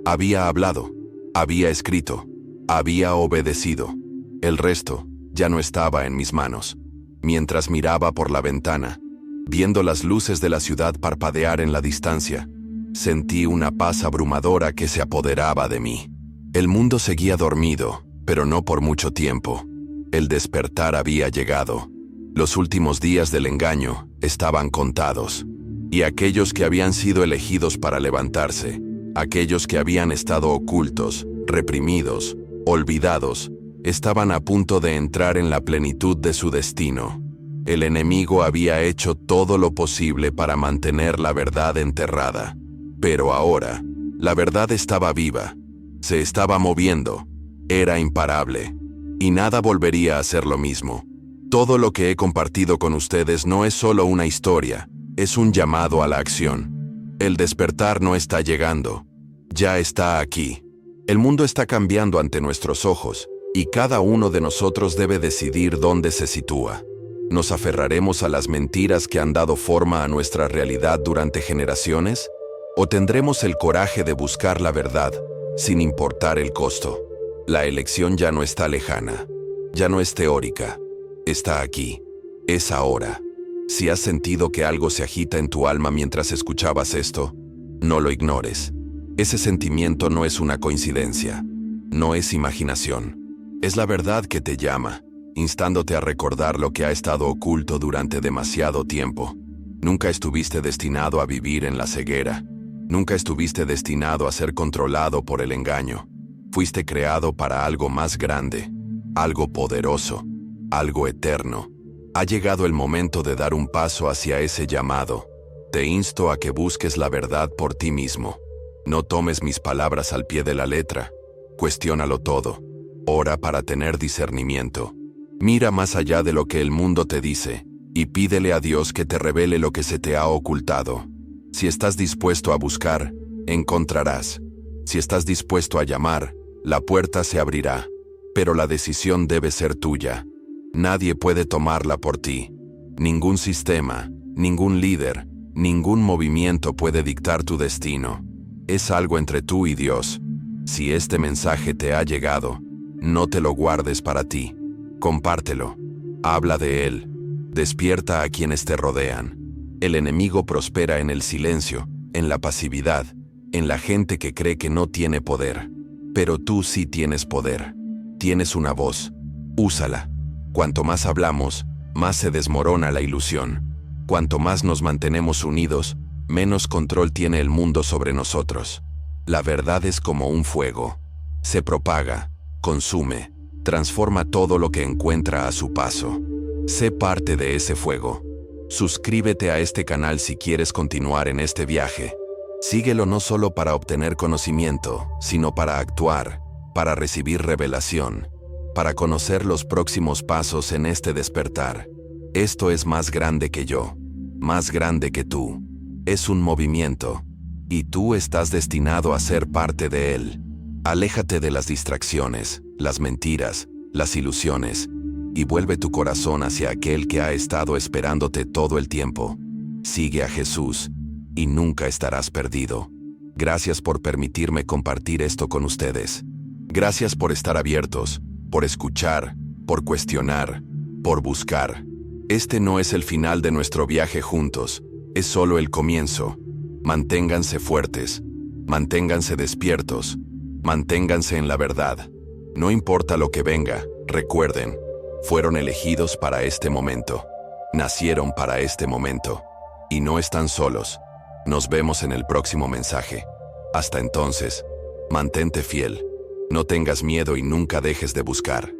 Había hablado, había escrito, había obedecido. El resto ya no estaba en mis manos. Mientras miraba por la ventana, viendo las luces de la ciudad parpadear en la distancia, sentí una paz abrumadora que se apoderaba de mí. El mundo seguía dormido, pero no por mucho tiempo. El despertar había llegado. Los últimos días del engaño estaban contados. Y aquellos que habían sido elegidos para levantarse, aquellos que habían estado ocultos, reprimidos, olvidados, estaban a punto de entrar en la plenitud de su destino. El enemigo había hecho todo lo posible para mantener la verdad enterrada. Pero ahora, la verdad estaba viva, se estaba moviendo, era imparable, y nada volvería a ser lo mismo. Todo lo que he compartido con ustedes no es solo una historia, es un llamado a la acción. El despertar no está llegando, ya está aquí. El mundo está cambiando ante nuestros ojos, y cada uno de nosotros debe decidir dónde se sitúa. ¿Nos aferraremos a las mentiras que han dado forma a nuestra realidad durante generaciones? ¿O tendremos el coraje de buscar la verdad, sin importar el costo? La elección ya no está lejana, ya no es teórica, está aquí, es ahora. Si has sentido que algo se agita en tu alma mientras escuchabas esto, no lo ignores. Ese sentimiento no es una coincidencia, no es imaginación. Es la verdad que te llama, instándote a recordar lo que ha estado oculto durante demasiado tiempo. Nunca estuviste destinado a vivir en la ceguera. Nunca estuviste destinado a ser controlado por el engaño. Fuiste creado para algo más grande, algo poderoso, algo eterno. Ha llegado el momento de dar un paso hacia ese llamado. Te insto a que busques la verdad por ti mismo. No tomes mis palabras al pie de la letra. Cuestiónalo todo. Ora para tener discernimiento. Mira más allá de lo que el mundo te dice y pídele a Dios que te revele lo que se te ha ocultado. Si estás dispuesto a buscar, encontrarás. Si estás dispuesto a llamar, la puerta se abrirá. Pero la decisión debe ser tuya. Nadie puede tomarla por ti. Ningún sistema, ningún líder, ningún movimiento puede dictar tu destino. Es algo entre tú y Dios. Si este mensaje te ha llegado, no te lo guardes para ti. Compártelo. Habla de él. Despierta a quienes te rodean. El enemigo prospera en el silencio, en la pasividad, en la gente que cree que no tiene poder. Pero tú sí tienes poder. Tienes una voz. Úsala. Cuanto más hablamos, más se desmorona la ilusión. Cuanto más nos mantenemos unidos, menos control tiene el mundo sobre nosotros. La verdad es como un fuego. Se propaga, consume, transforma todo lo que encuentra a su paso. Sé parte de ese fuego. Suscríbete a este canal si quieres continuar en este viaje. Síguelo no solo para obtener conocimiento, sino para actuar, para recibir revelación, para conocer los próximos pasos en este despertar. Esto es más grande que yo, más grande que tú. Es un movimiento, y tú estás destinado a ser parte de él. Aléjate de las distracciones, las mentiras, las ilusiones, y vuelve tu corazón hacia aquel que ha estado esperándote todo el tiempo. Sigue a Jesús, y nunca estarás perdido. Gracias por permitirme compartir esto con ustedes. Gracias por estar abiertos, por escuchar, por cuestionar, por buscar. Este no es el final de nuestro viaje juntos, es solo el comienzo. Manténganse fuertes, manténganse despiertos, manténganse en la verdad. No importa lo que venga, recuerden, fueron elegidos para este momento, nacieron para este momento, y no están solos. Nos vemos en el próximo mensaje. Hasta entonces, mantente fiel, no tengas miedo y nunca dejes de buscar.